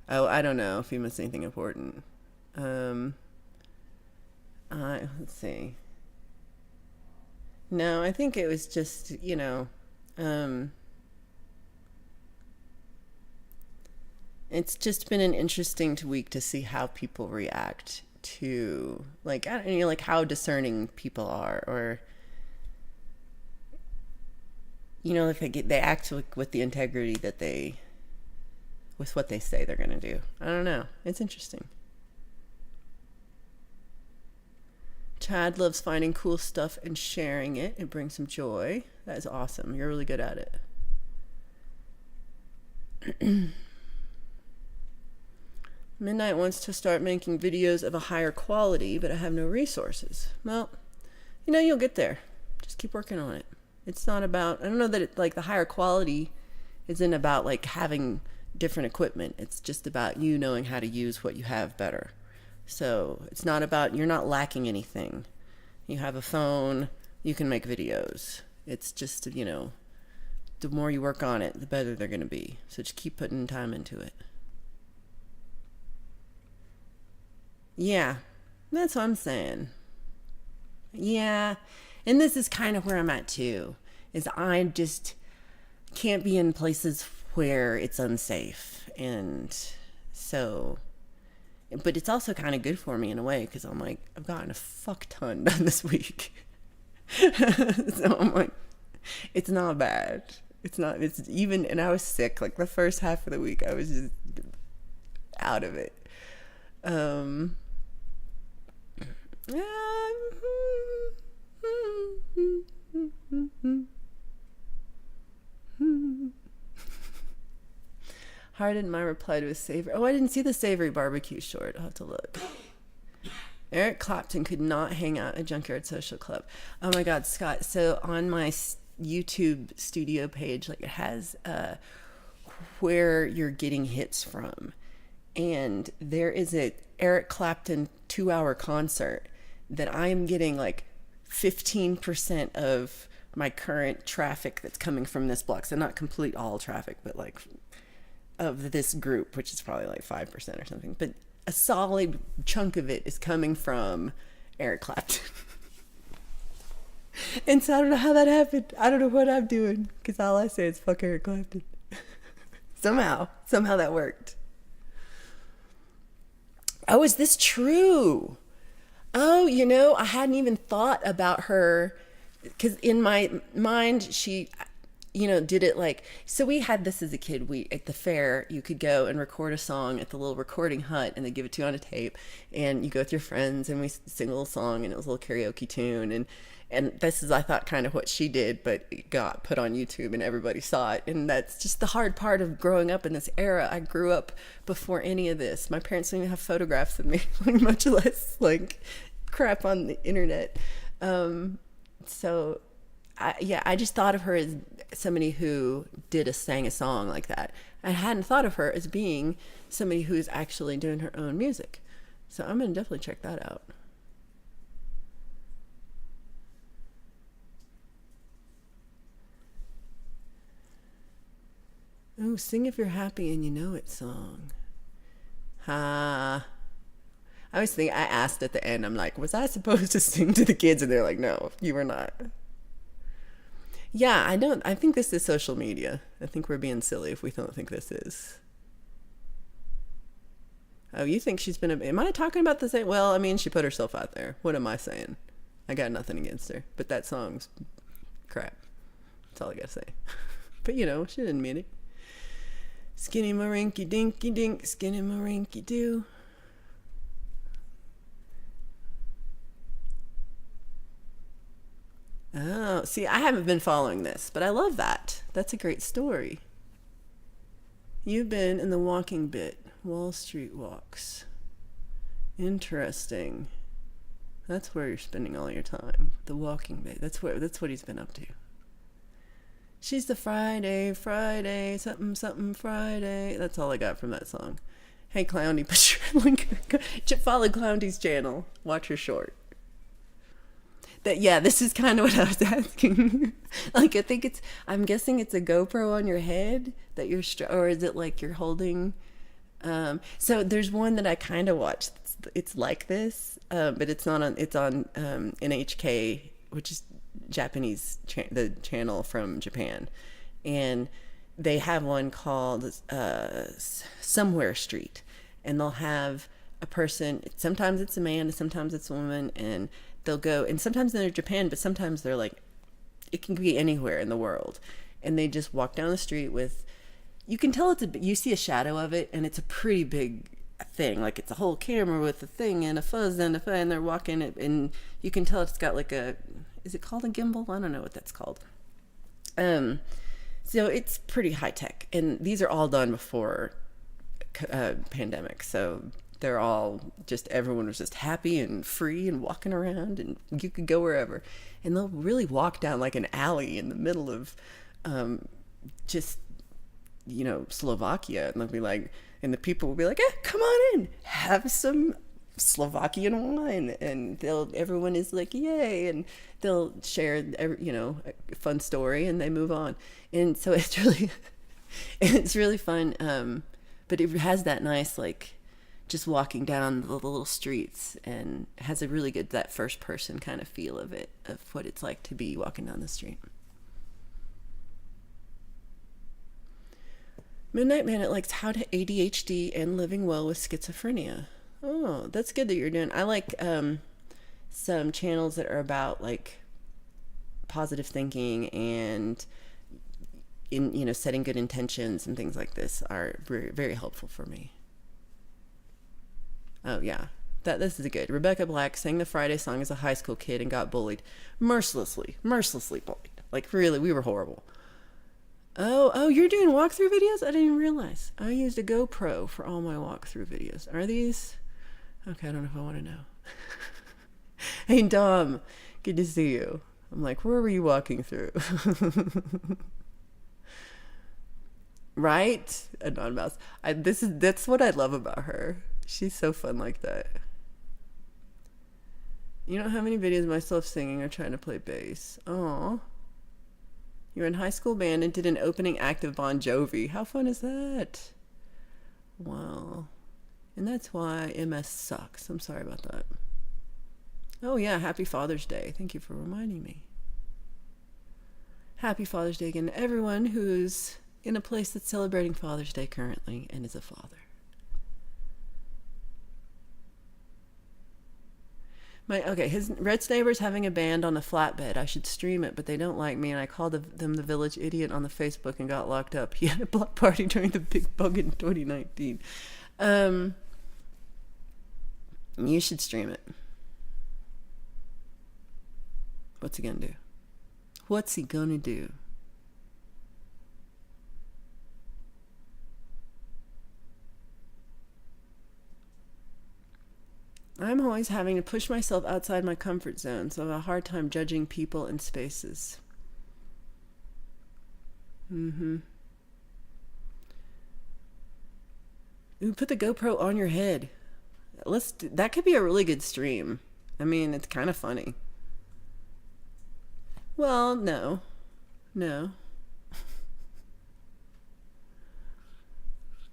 Oh, I don't know if he missed anything important. Let's see. No, I think it was just, it's just been an interesting week to see how people react to, like, I don't know, like how discerning people are, or, if they act with the integrity that with what they say they're going to do. I don't know. It's interesting. Chad loves finding cool stuff and sharing it. It brings him joy. That is awesome. You're really good at it. Midnight wants to start making videos of a higher quality, but I have no resources. Well, you'll get there. Just keep working on it. It's not about, I don't know that it, like, the higher quality isn't about, like, having different equipment. It's just about you knowing how to use what you have better. So it's not about, you're not lacking anything. You have a phone, you can make videos. It's just, the more you work on it, the better they're going to be. So just keep putting time into it. Yeah, that's what I'm saying. Yeah, and this is kind of where I'm at too, is I just can't be in places where it's unsafe. And so, but it's also kind of good for me in a way, because I'm like, I've gotten a fuck ton done this week. So I'm like, it's not bad. It's even, and I was sick, like the first half of the week, I was just out of it. Hardened my reply to a savory. Oh, I didn't see the savory barbecue short. I'll have to look. Eric Clapton could not hang out at Junkyard Social Club. Oh my God, Scott. So on my YouTube studio page, like, it has where you're getting hits from. And there is a Eric Clapton 2-hour concert that I am getting like 15% of my current traffic that's coming from this block. So not complete all traffic, but like of this group, which is probably like 5% or something. But a solid chunk of it is coming from Eric Clapton. And so I don't know how that happened. I don't know what I'm doing, because all I say is fuck Eric Clapton. Somehow that worked. Oh, is this true? Oh, I hadn't even thought about her, because in my mind, she, did it like, so we had this as a kid. At the fair, you could go and record a song at the little recording hut, and they give it to you on a tape, and you go with your friends, and we sing a little song, and it was a little karaoke tune, and this is, I thought, kind of what she did, but it got put on YouTube and everybody saw it. And that's just the hard part of growing up in this era. I grew up before any of this. My parents didn't even have photographs of me, much less like crap on the internet. So I just thought of her as somebody who sang a song like that. I hadn't thought of her as being somebody who's actually doing her own music. So I'm going to definitely check that out. Oh, Sing If You're Happy and You Know It song. I asked at the end, I'm like, was I supposed to sing to the kids? And they're like, no, you were not. Yeah, I think this is social media. I think we're being silly if we don't think this is. Oh, you think she's been am I talking about the same? Well, I mean, she put herself out there. What am I saying? I got nothing against her. But that song's crap. That's all I gotta say. But, she didn't mean it. Skinny marinky dinky dink, skinny marinky doo. Oh, see, I haven't been following this, but I love that. That's a great story. You've been in the walking bit, Wall Street walks. Interesting. That's where you're spending all your time. The walking bit. That's what he's been up to. She's the Friday, something Friday. That's all I got from that song. Hey, Clowney, put your link. Follow Clowney's channel. Watch her short. That, yeah, this is kind of what I was asking. Like, I'm guessing it's a GoPro on your head that or is it like you're holding? So there's one that I kind of watched. It's like this, but it's not on. It's on NHK, which is Japanese, the channel from Japan, and they have one called Somewhere Street, and they'll have a person. Sometimes it's a man, and sometimes it's a woman, and they'll go. And sometimes they're Japan, but sometimes they're like, it can be anywhere in the world, and they just walk down the street with. You can tell you see a shadow of it, and it's a pretty big thing. Like, it's a whole camera with a thing and a fuzz and and they're walking it, and you can tell it's got like is it called a gimbal? I don't know what that's called. So it's pretty high tech, and these are all done before pandemic. So they're all everyone was just happy and free and walking around, and you could go wherever. And they'll really walk down like an alley in the middle of just Slovakia, and they'll be like, and the people will be like, come on in, have some Slovakian wine, and everyone is like, yay, and they'll share a fun story, and they move on. And so it's really fun, but it has that nice, like, just walking down the little streets, and has a really good, that first person kind of feel of what it's like to be walking down the street. Midnight Man, it likes how to ADHD and living well with schizophrenia. Oh, that's good that you're doing. I like some channels that are about like positive thinking and setting good intentions and things like this are very, very helpful for me. Oh yeah, this is good. Rebecca Black sang the Friday song as a high school kid and got bullied, mercilessly bullied. Like, really, we were horrible. Oh, you're doing walkthrough videos? I didn't even realize. I used a GoPro for all my walkthrough videos. Are these? Okay, I don't know if I want to know. Hey, Dom, good to see you. I'm like, where were you walking through? Right? Anonymous. That's what I love about her. She's so fun like that. You don't have any videos of myself singing or trying to play bass. Aw. You're in high school band and did an opening act of Bon Jovi. How fun is that? Wow. And that's why MS sucks. I'm sorry about that. Oh yeah, happy Father's Day. Thank you for reminding me. Happy Father's Day again to everyone who's in a place that's celebrating Father's Day currently and is a father. His Red's neighbor's having a band on a flatbed. I should stream it, but they don't like me, and I called them the village idiot on the Facebook and got locked up. He had a block party during the big bug in 2019. You should stream it. What's he gonna do? What's he gonna do? I'm always having to push myself outside my comfort zone, so I have a hard time judging people and spaces. Ooh, put the GoPro on your head. That could be a really good stream. I mean, it's kind of funny. Well, no.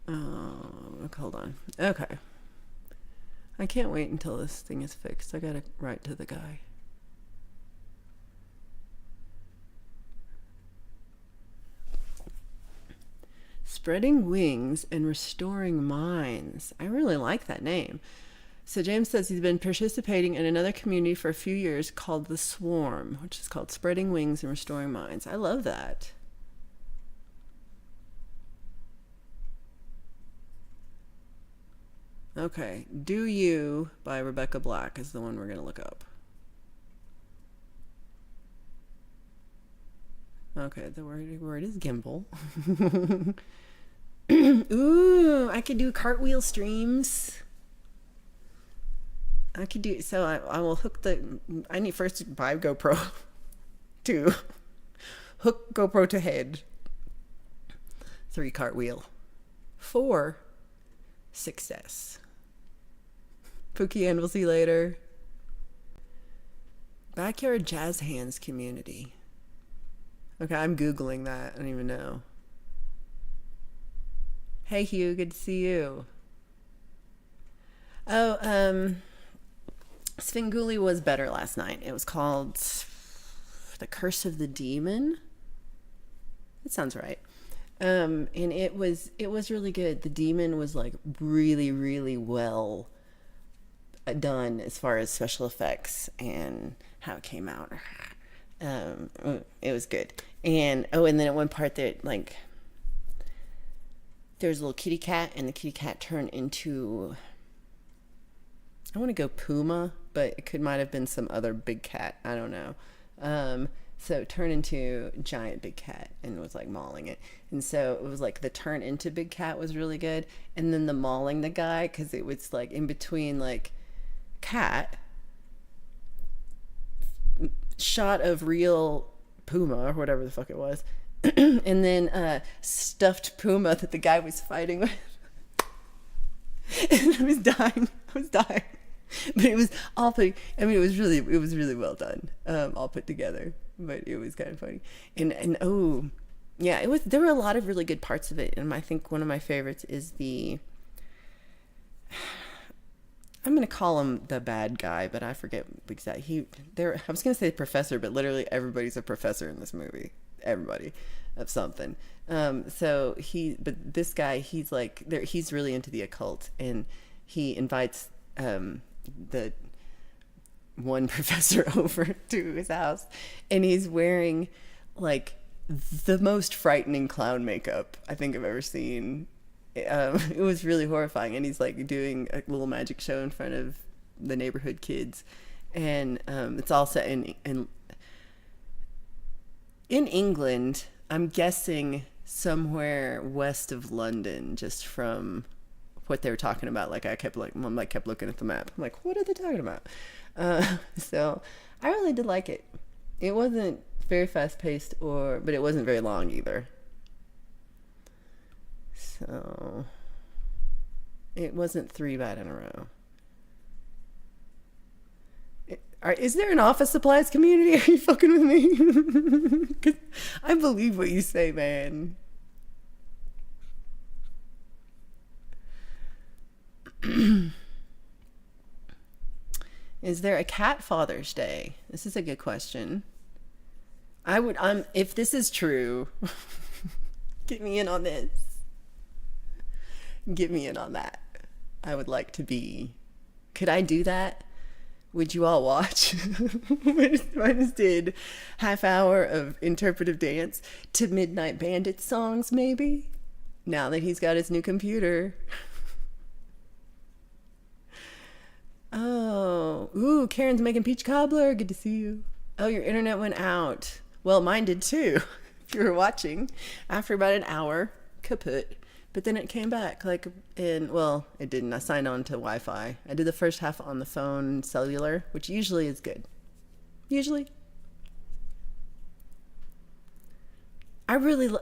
Oh, hold on. Okay. I can't wait until this thing is fixed. I gotta write to the guy. Spreading Wings and Restoring Minds. I really like that name. So James says he's been participating in another community for a few years called The Swarm, which is called Spreading Wings and Restoring Minds. I love that. Okay, Do You by Rebecca Black is the one we're going to look up. Okay, the word is gimbal. Ooh, I could do cartwheel streams. I could do, so I will hook I need first to buy GoPro. 2, hook GoPro to head. 3, cartwheel. 4, success. Pookie, and we'll see you later. Backyard jazz hands community. Okay, I'm Googling that. I don't even know. Hey, Hugh, good to see you. Oh, Svengoolie was better last night. It was called The Curse of the Demon. It sounds right. And it was really good. The demon was like really, really well done as far as special effects and how it came out. It was good. And and then at one part there, like, there's a little kitty cat, and the kitty cat turned into, I want to go puma, but it might have been some other big cat. I don't know. So it turned into giant big cat and was like mauling it. And so it was like the turn into big cat was really good. And then the mauling the guy, because it was like in between like cat, shot of real puma or whatever the fuck it was. And then stuffed puma that the guy was fighting with. And I was dying. But it was all put, I mean, it was really well done, all put together. But it was kind of funny. And oh, yeah, there were a lot of really good parts of it. And I think one of my favorites is I'm going to call him the bad guy, but I forget exactly. I was going to say professor, but literally everybody's a professor in this movie. Everybody of something. But this guy, he's really into the occult, and he invites the one professor over to his house, and he's wearing like the most frightening clown makeup I think I've ever seen. It was really horrifying, and he's like doing a little magic show in front of the neighborhood kids, and it's all set in England. I'm guessing somewhere west of London, just from what they were talking about. Like I kept looking at the map. I'm like, what are they talking about? So I really did like it. It wasn't very fast paced, but it wasn't very long either. So it wasn't 3 bad in a row. Is there an office supplies community? Are you fucking with me? 'Cause I believe what you say, man. Is there a cat Father's Day? This is a good question. If this is true, get me in on this. Get me in on that. I would like to be. Could I do that? Would you all watch? I just did half hour of interpretive dance to Midnight Bandit songs, maybe. Now that he's got his new computer. Oh, ooh, Karen's making peach cobbler. Good to see you. Oh, your internet went out. Well, mine did too. If you were watching, after about an hour, kaput. But then it came back, it didn't. I signed on to Wi-Fi. I did the first half on the phone cellular, which usually is good. Usually. I really,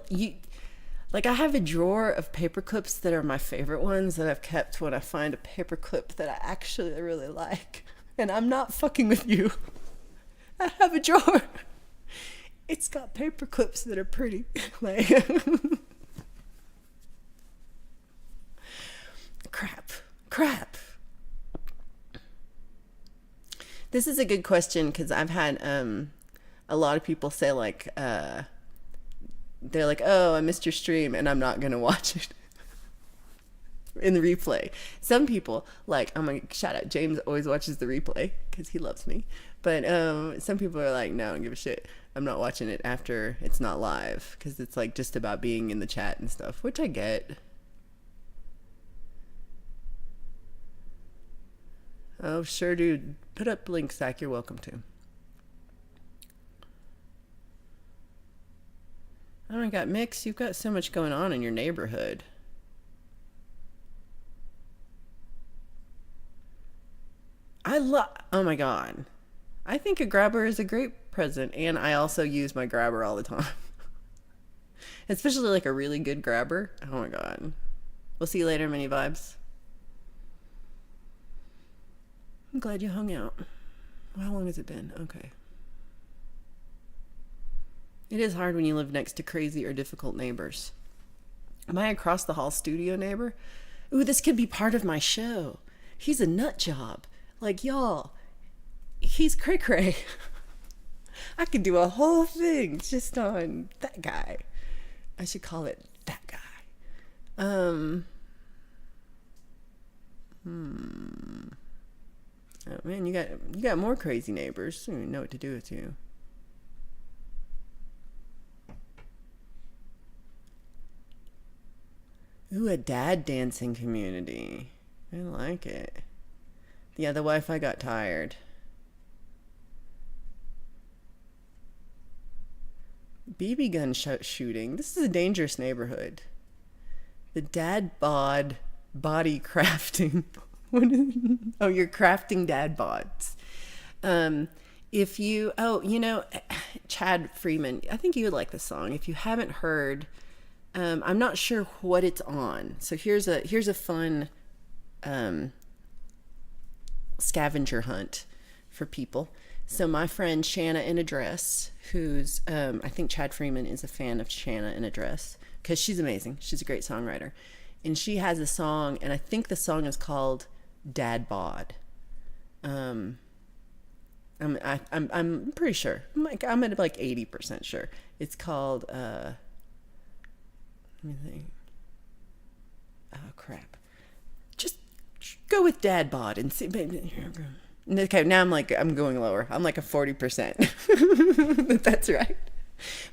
I have a drawer of paper clips that are my favorite ones that I've kept when I find a paper clip that I actually really like. And I'm not fucking with you. I have a drawer. It's got paper clips that are pretty. Crap. This is a good question because I've had a lot of people say they're like, oh, I missed your stream and I'm not gonna watch it in the replay. Some people, I'm gonna shout out James, always watches the replay because he loves me. But some people are like, no, I don't give a shit. I'm not watching it after it's not live because it's just about being in the chat and stuff, which I get. Oh, sure, dude. Put up links, Zach. You're welcome to. Oh my God, Mix, you've got so much going on in your neighborhood. Oh my God. I think a grabber is a great present, and I also use my grabber all the time. Especially a really good grabber. Oh my God. We'll see you later, Mini Vibes. I'm glad you hung out. How long has it been? Okay. It is hard when you live next to crazy or difficult neighbors. My across the hall studio neighbor, ooh, this could be part of my show. He's a nut job. Like, y'all, he's cray cray. I could do a whole thing just on that guy. I should call it that guy. Um, oh man, you got more crazy neighbors. I don't even know what to do with you. Ooh, a dad dancing community. I like it. Yeah, the Wi-Fi got tired. BB gun shooting. This is a dangerous neighborhood. The dad bod body crafting. Oh, you're crafting dad bods. Um, if you, oh, Chad Freeman, I think you would like the song. If you haven't heard, I'm not sure what it's on. So here's a fun scavenger hunt for people. So my friend Shanna in a Dress, who's I think Chad Freeman is a fan of Shanna in a Dress because she's amazing. She's a great songwriter, and she has a song, and I think the song is called Dad Bod. I'm pretty sure. I'm at like 80% sure. It's called let me think. Oh crap. Just go with Dad Bod and see. Okay, now I'm going lower. I'm like a 40%. That's right.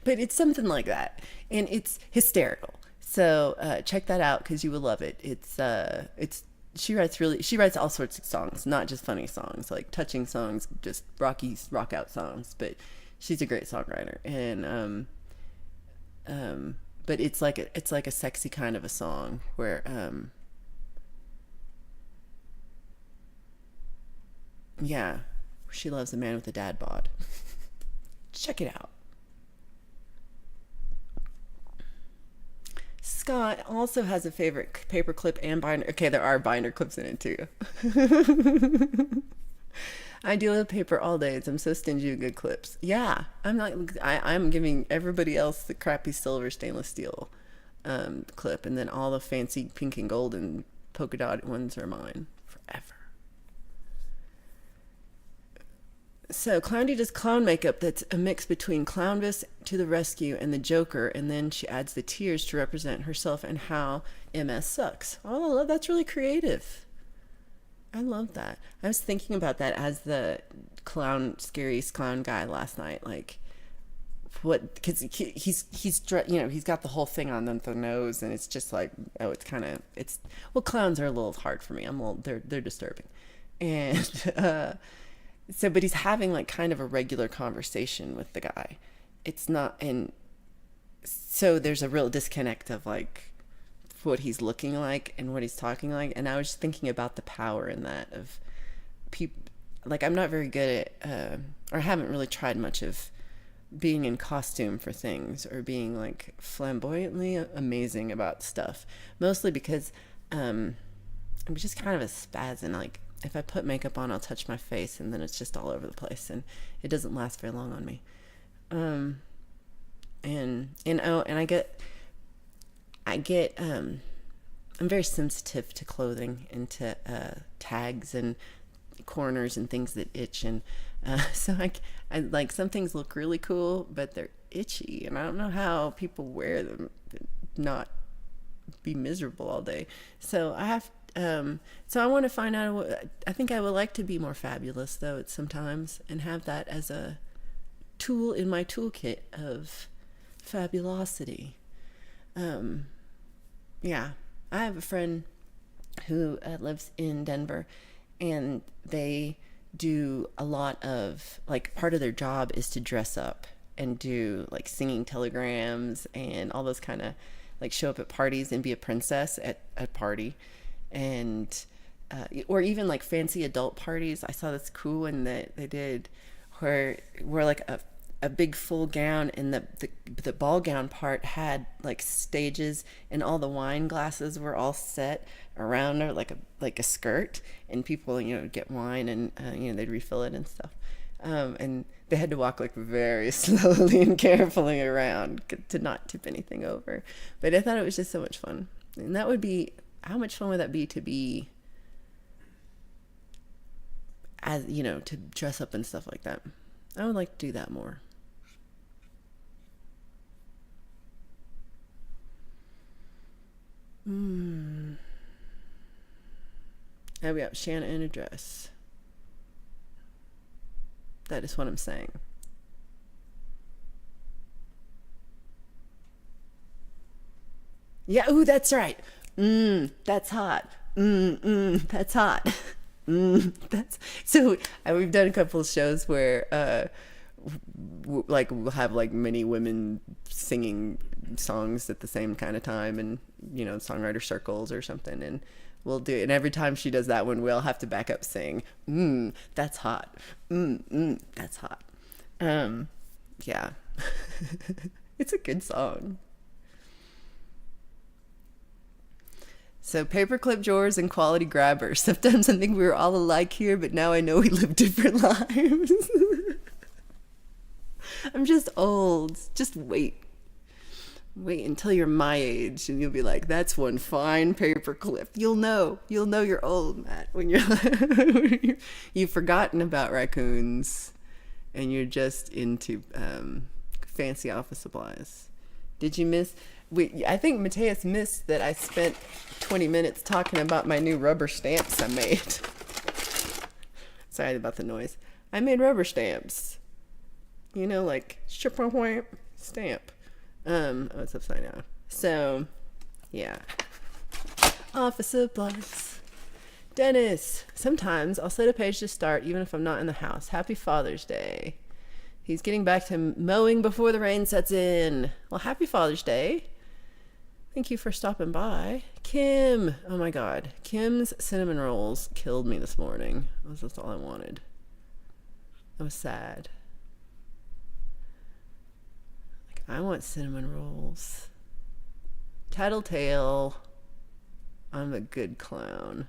But it's something like that, and it's hysterical. So check that out because you will love it. It's she writes all sorts of songs, not just funny songs, like touching songs, just rock out songs. But she's a great songwriter, and but it's like a sexy kind of a song where yeah, she loves a man with a dad bod. Check it out. Scott also has a favorite paperclip and binder. Okay, there are binder clips in it too. I deal with paper all day. I'm so stingy with good clips. Yeah, I'm giving everybody else the crappy silver stainless steel clip, and then all the fancy pink and gold and polka dot ones are mine forever. So Clowndy does clown makeup that's a mix between Clownvis to the rescue and the Joker, and then she adds the tears to represent herself and how MS sucks. Oh, that's really creative. I love that. I was thinking about that as the scariest clown guy last night. Like, what? Because he's got the whole thing on the nose, and it's just like, oh, well, clowns are a little hard for me. They're disturbing, and so, but he's having like kind of a regular conversation with the guy. It's not, and so there's a real disconnect of like what he's looking like and what he's talking like. And I was just thinking about the power in that of people. Like, I'm not very good at, or haven't really tried much of being in costume for things or being like flamboyantly amazing about stuff. Mostly because I'm just kind of a spaz, and like, if I put makeup on, I'll touch my face, and then it's just all over the place, and it doesn't last very long on me. And I get I'm very sensitive to clothing and to tags and corners and things that itch, and so I like, some things look really cool, but they're itchy, and I don't know how people wear them not be miserable all day. So so I want to find out. I think I would like to be more fabulous, though, at sometimes, and have that as a tool in my toolkit of fabulosity. Yeah, I have a friend who lives in Denver, and they do a lot of, like, part of their job is to dress up and do like singing telegrams and all those kind of, like, show up at parties and be a princess at a party. And or even like fancy adult parties. I saw this cool one that they did where like a a big full gown, and the ball gown part had like stages, and all the wine glasses were all set around her like a skirt, and people get wine, and they'd refill it and stuff. And they had to walk like very slowly and carefully around to not tip anything over. But I thought it was just so much fun. And that would be, how much fun would that be to be, as to dress up and stuff like that. I would like to do that more. Oh, we have Shanna in a dress. That is what I'm saying. Yeah, ooh, that's right. That's hot. That's hot. That's so. We've done a couple of shows where, like, we'll have like many women singing songs at the same kind of time, and songwriter circles or something, and we'll do it. And every time she does that one, we'll have to back up sing, that's hot. That's hot. Yeah. It's a good song. So paperclip drawers and quality grabbers. Sometimes I think we were all alike here, but now I know we live different lives. I'm just old. Just wait. Wait until you're my age, and you'll be like, that's one fine paperclip. You'll know you're old, Matt, when you've forgotten about raccoons and you're just into fancy office supplies. Did you miss? I think Mateus missed that I spent 20 minutes talking about my new rubber stamps I made. Sorry about the noise. I made rubber stamps. Like stamp. Oh, it's upside down. So, yeah. Office supplies. Dennis. Sometimes I'll set a page to start even if I'm not in the house. Happy Father's Day. He's getting back to mowing before the rain sets in. Well, happy Father's Day. Thank you for stopping by. Kim. Oh my God. Kim's cinnamon rolls killed me this morning. That's all I wanted. I was sad. I want cinnamon rolls. Tattletale. I'm a good clown.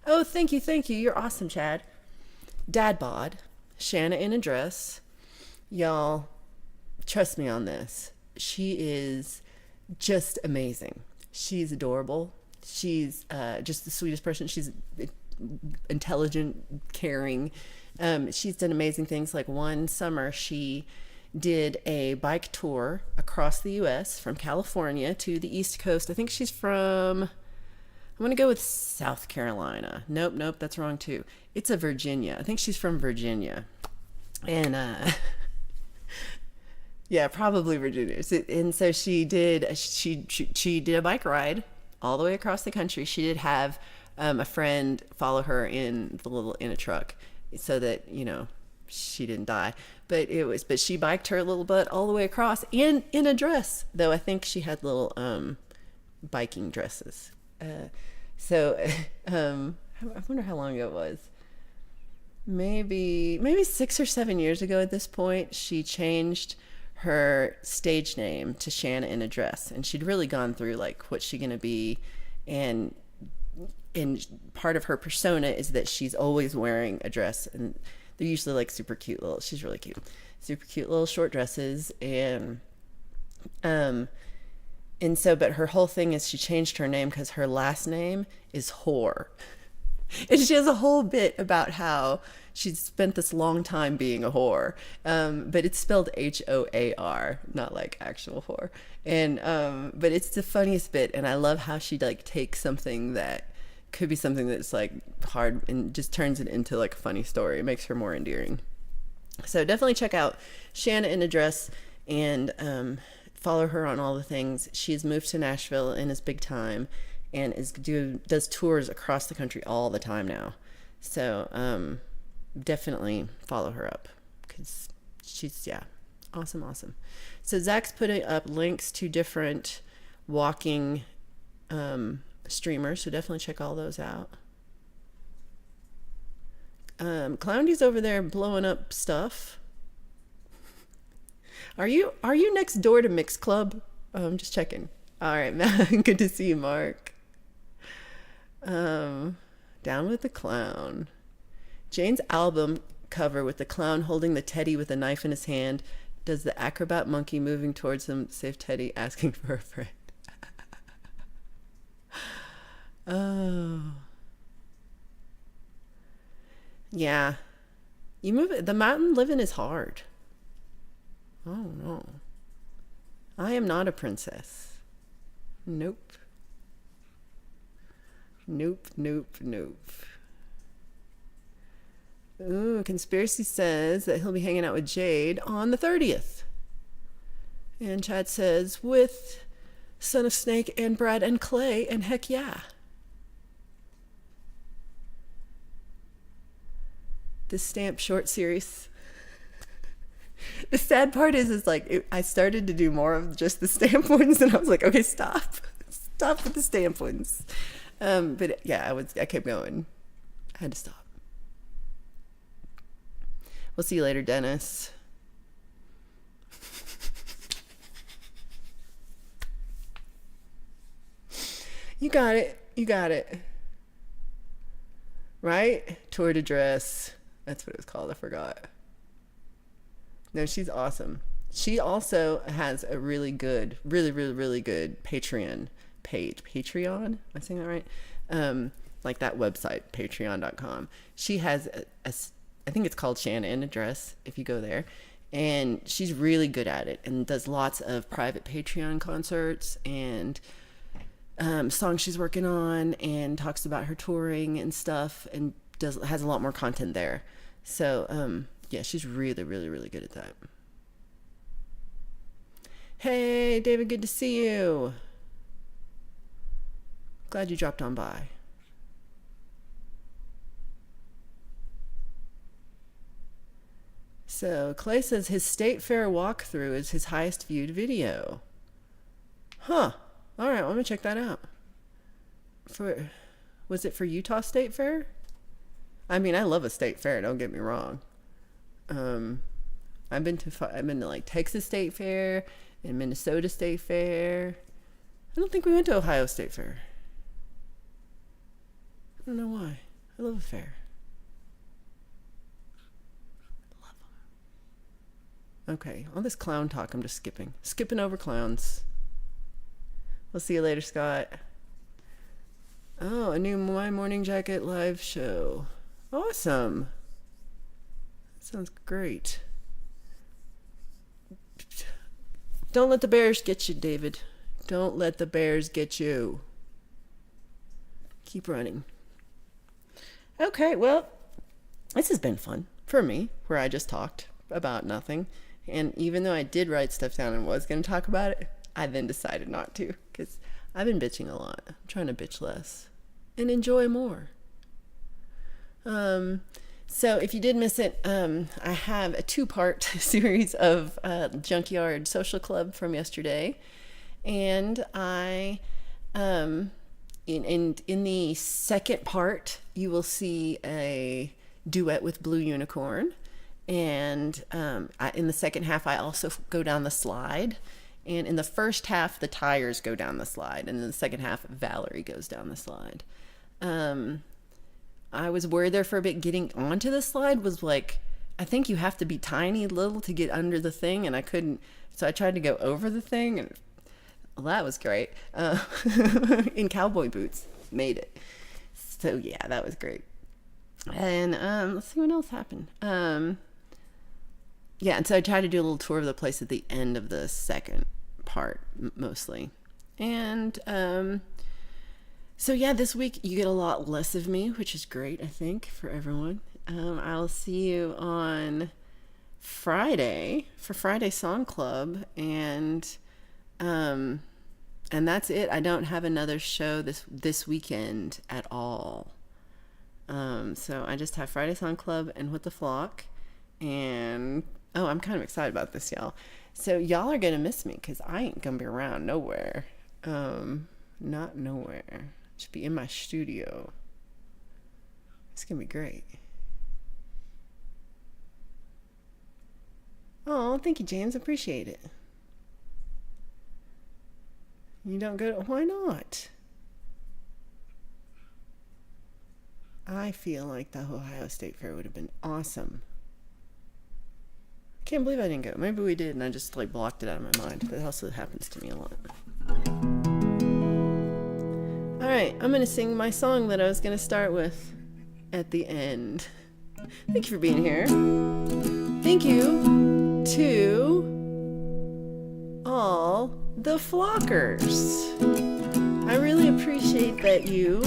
Oh, thank you. You're awesome, Chad. Dad bod. Shanna in a dress. Y'all, trust me on this. She is just amazing. She's adorable. She's just the sweetest person. She's intelligent, caring. She's done amazing things. Like one summer, she did a bike tour across the U.S. from California to the East Coast. I think she's from, I'm going to go with South Carolina. Nope, that's wrong too. It's a Virginia. I think she's from Virginia. And, yeah, probably Virginia. And so she did a bike ride all the way across the country. She did have a friend follow her in a truck so that, she didn't die. But she biked her little butt all the way across in a dress, though I think she had little biking dresses. So I wonder how long ago it was. Maybe 6 or 7 years ago at this point, she changed her stage name to Shanna in a dress, and she'd really gone through like, what's she gonna be, and part of her persona is that she's always wearing a dress, and they're usually like super cute little, she's really cute, super cute little short dresses, and so, but her whole thing is she changed her name because her last name is Whore. And she has a whole bit about how she spent this long time being a whore. But it's spelled Hoar, not like actual whore. And, but it's the funniest bit. And I love how she like takes something that could be something that's like hard and just turns it into like a funny story. It makes her more endearing. So definitely check out Shanna in a Dress, and follow her on all the things. She's moved to Nashville and is big time, and does tours across the country all the time now. So definitely follow her up, because she's awesome. So Zach's putting up links to different walking streamers, so definitely check all those out. Clowney's over there blowing up stuff. Are you next door to Mix Club? Just checking. All right, man. Good to see you, Mark. Down with the clown. Jane's album cover with the clown holding the teddy with a knife in his hand does the acrobat monkey moving towards him save Teddy asking for a friend. Oh. Yeah. You move it. The mountain living is hard. Oh no. I am not a princess. Nope. Nope, nope, nope. Ooh, Conspiracy says that he'll be hanging out with Jade on the 30th. And Chad says, with Son of Snake and Brad and Clay, and heck yeah. This stamp short series. The sad part is like, I started to do more of just the stamp ones, and I was like, okay, stop. Stop with the stamp ones. But yeah, I kept going. I had to stop. We'll see you later, Dennis. You got it. You got it. Right? Tour de dress. That's what it was called. I forgot. No, she's awesome. She also has a really good, really good Patreon page. Patreon? Am I saying that right? Like that website, patreon.com. She has I think it's called Shannon Address if you go there. And she's really good at it and does lots of private Patreon concerts and songs she's working on, and talks about her touring and stuff, and has a lot more content there. So yeah, she's really good at that. Hey David, good to see you. Glad you dropped on by. So Clay says his State Fair walkthrough is his highest viewed video. Huh. All right, well, I'm gonna check that out. Was it for Utah State Fair? I mean, I love a state fair. Don't get me wrong. I've been to like Texas State Fair and Minnesota State Fair. I don't think we went to Ohio State Fair. I don't know why. I love a fair. Love them. Okay, all this clown talk, I'm just skipping over clowns. We'll see you later, Scott. Oh, a new My Morning Jacket live show. Awesome. Sounds great. Don't let the bears get you, David. Don't let the bears get you. Keep running. Okay, well, this has been fun for me, where I just talked about nothing. And even though I did write stuff down and was going to talk about it, I then decided not to, because I've been bitching a lot. I'm trying to bitch less and enjoy more. So if you did miss it, I have a 2-part series of Junkyard Social Club from yesterday, and I in the second part you will see a duet with Blue Unicorn, and in the second half I also go down the slide. And in the first half, the tires go down the slide. And in the second half, Valerie goes down the slide. I was worried there for a bit. Getting onto the slide was like, I think you have to be tiny little to get under the thing. And I couldn't. So I tried to go over the thing. And well, that was great. In cowboy boots. Made it. So yeah, that was great. And let's see what else happened. Yeah, and so I tried to do a little tour of the place at the end of the second part, mostly. And so yeah, this week you get a lot less of me, which is great, I think, for everyone. I'll see you on Friday for Friday Song Club, and that's it. I don't have another show this weekend at all. So I just have Friday Song Club and With the Flock, and I'm kind of excited about this, y'all. So y'all are gonna miss me because I ain't gonna be around nowhere. Not nowhere. Should be in my studio. It's gonna be great. Oh, thank you, James. Appreciate it. You don't go to, why not? I feel like the Ohio State Fair would have been awesome. Can't believe I didn't go. Maybe we did and I just like blocked it out of my mind. That also happens to me a lot. Alright, I'm going to sing my song that I was going to start with at the end. Thank you for being here. Thank you to all the flockers. I really appreciate that you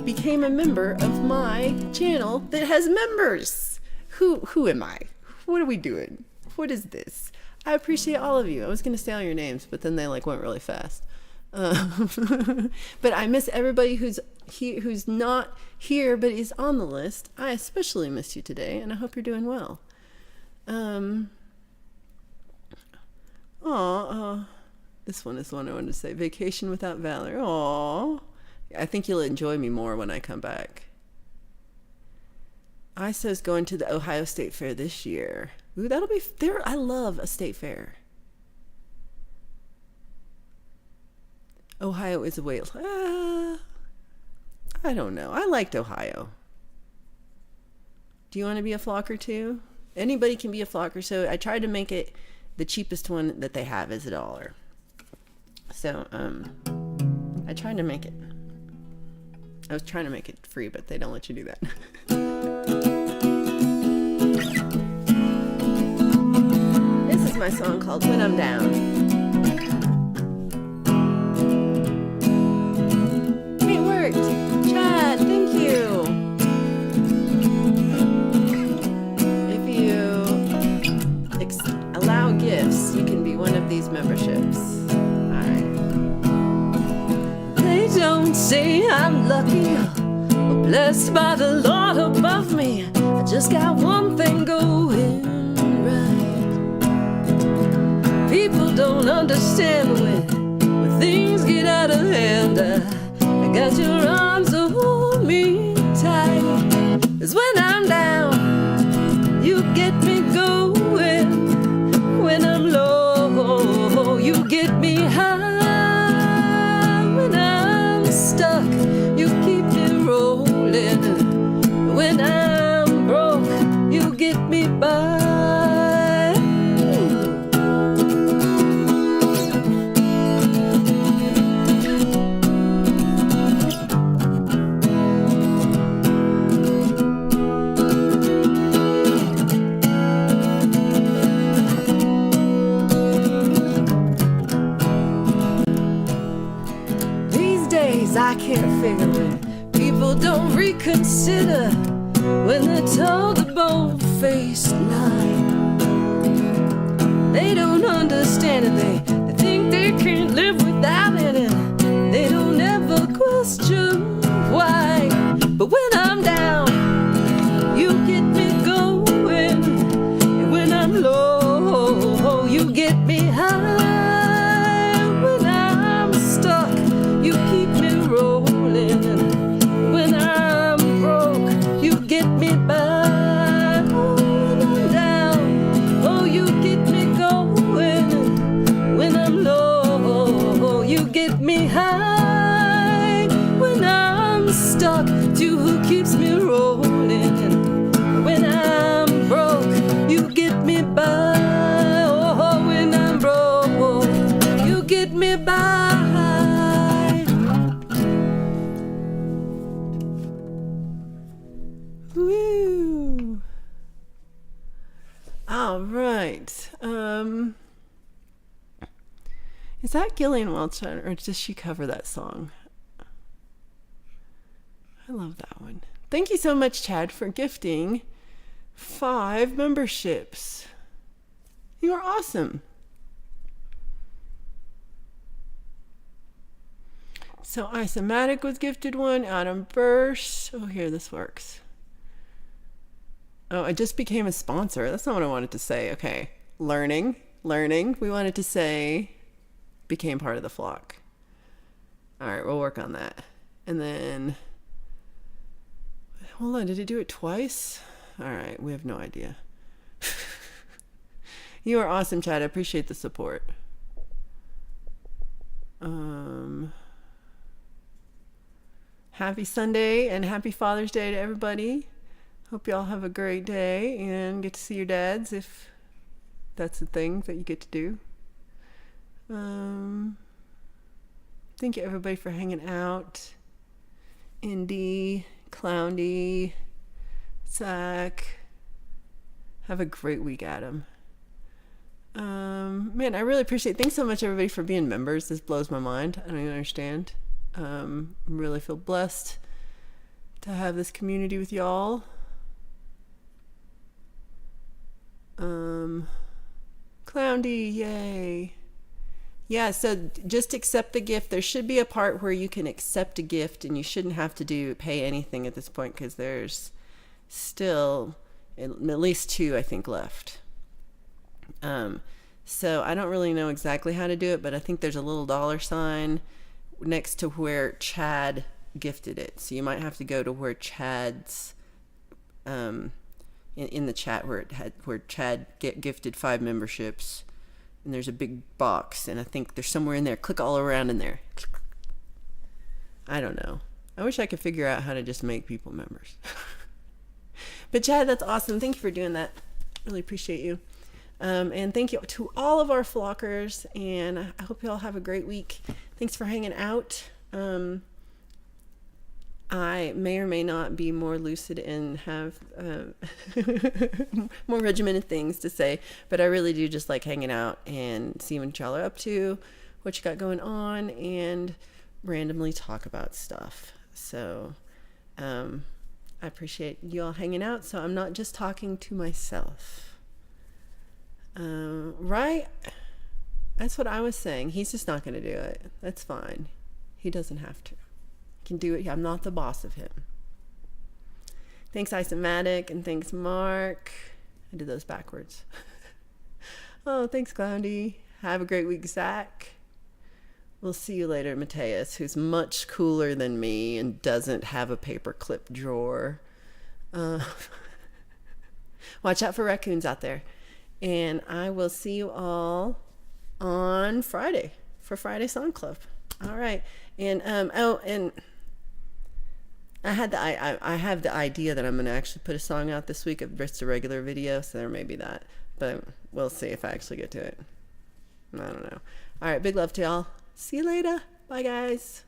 became a member of my channel that has members. Who am I? What are we doing? What is this? I appreciate all of you. I was going to say all your names, but then they like went really fast. But I miss everybody who's not here but is on the list. I especially miss you today, and I hope you're doing well. This one is the one I wanted to say. Vacation without Valor. Aw. I think you'll enjoy me more when I come back. ISO's going to the Ohio State Fair this year. Ooh, that'll be there. I love a state fair. Ohio is a wait. I don't know. I liked Ohio. Do you want to be a flocker too? Anybody can be a flocker. So I tried to make it the cheapest one that they have is $1. So I tried to make it. I was trying to make it free, but they don't let you do that. This is my song called When I'm Down. It worked. Chad, thank you. If you allow gifts, you can be one of these memberships. They don't say I'm lucky or blessed by the Lord above me. I just got one thing going right. People don't understand when things get out of hand. I got your arms to hold me tight. 'Cause when I'm down, you get me going. When I'm low, you get me high. Stuck, you keep me rolling. When I'm broke, you get me by. I can't figure it. People don't reconsider when they're told a bold-faced lie. They don't understand it. They think they can't live without it. They don't ever question why. But when I'm down, you get me going. And when I'm low, you get me high. When I'm stuck, you keep me rolling. When I'm broke, you get me by. When I'm down, oh, you get me going. When I'm low, you get me high. When I'm stuck, to who keeps me rolling. When I'm broke, you get me by. Oh, when I'm broke, you get me by. Woo! All right. Is that Gillian Welch, or does she cover that song? I love that one. Thank you so much, Chad, for gifting 5 memberships. You are awesome. So Isomatic was gifted one. Adam Burst. Oh, here, this works. Oh, I just became a sponsor. That's not what I wanted to say. Okay. Learning. We wanted to say became part of the flock. All right, we'll work on that. And then, hold on, did it do it twice? All right, we have no idea. You are awesome, Chad. I appreciate the support. Happy Sunday and happy Father's Day to everybody. Hope y'all have a great day and get to see your dads if that's the thing that you get to do. Thank you everybody for hanging out. Indy, Clowndy, Zach. Have a great week, Adam. Man, I really appreciate. Thanks so much, everybody, for being members. This blows my mind. I don't even understand. Really feel blessed to have this community with y'all. Clowndy, yay. Yeah, so just accept the gift. There should be a part where you can accept a gift, and you shouldn't have to pay anything at this point, because there's still at least 2, I think, left. So I don't really know exactly how to do it, but I think there's a little $sign next to where Chad gifted it. So you might have to go to where Chad's in the chat where Chad gifted 5 memberships, and there's a big box, and I think there's somewhere in there. Click all around in there. I don't know. I wish I could figure out how to just make people members. But Chad, that's awesome. Thank you for doing that. Really appreciate you. And thank you to all of our flockers, and I hope you all have a great week. Thanks for hanging out. I may or may not be more lucid and have more regimented things to say, but I really do just like hanging out and seeing what y'all are up to, what you got going on, and randomly talk about stuff. So I appreciate you all hanging out, so I'm not just talking to myself. Right? That's what I was saying. He's just not going to do it. That's fine. He doesn't have to. He can do it. I'm not the boss of him. Thanks, Isomatic, and thanks, Mark. I did those backwards. Oh, thanks, Clowndy. Have a great week, Zach. We'll see you later, Mateus, who's much cooler than me and doesn't have a paperclip drawer. Watch out for raccoons out there. And I will see you all on Friday for Friday Song Club. All right. And and I have the idea that I'm going to actually put a song out this week of just a regular video, so there may be that. But we'll see if I actually get to it. I don't know. All right. Big love to y'all. See you later. Bye, guys.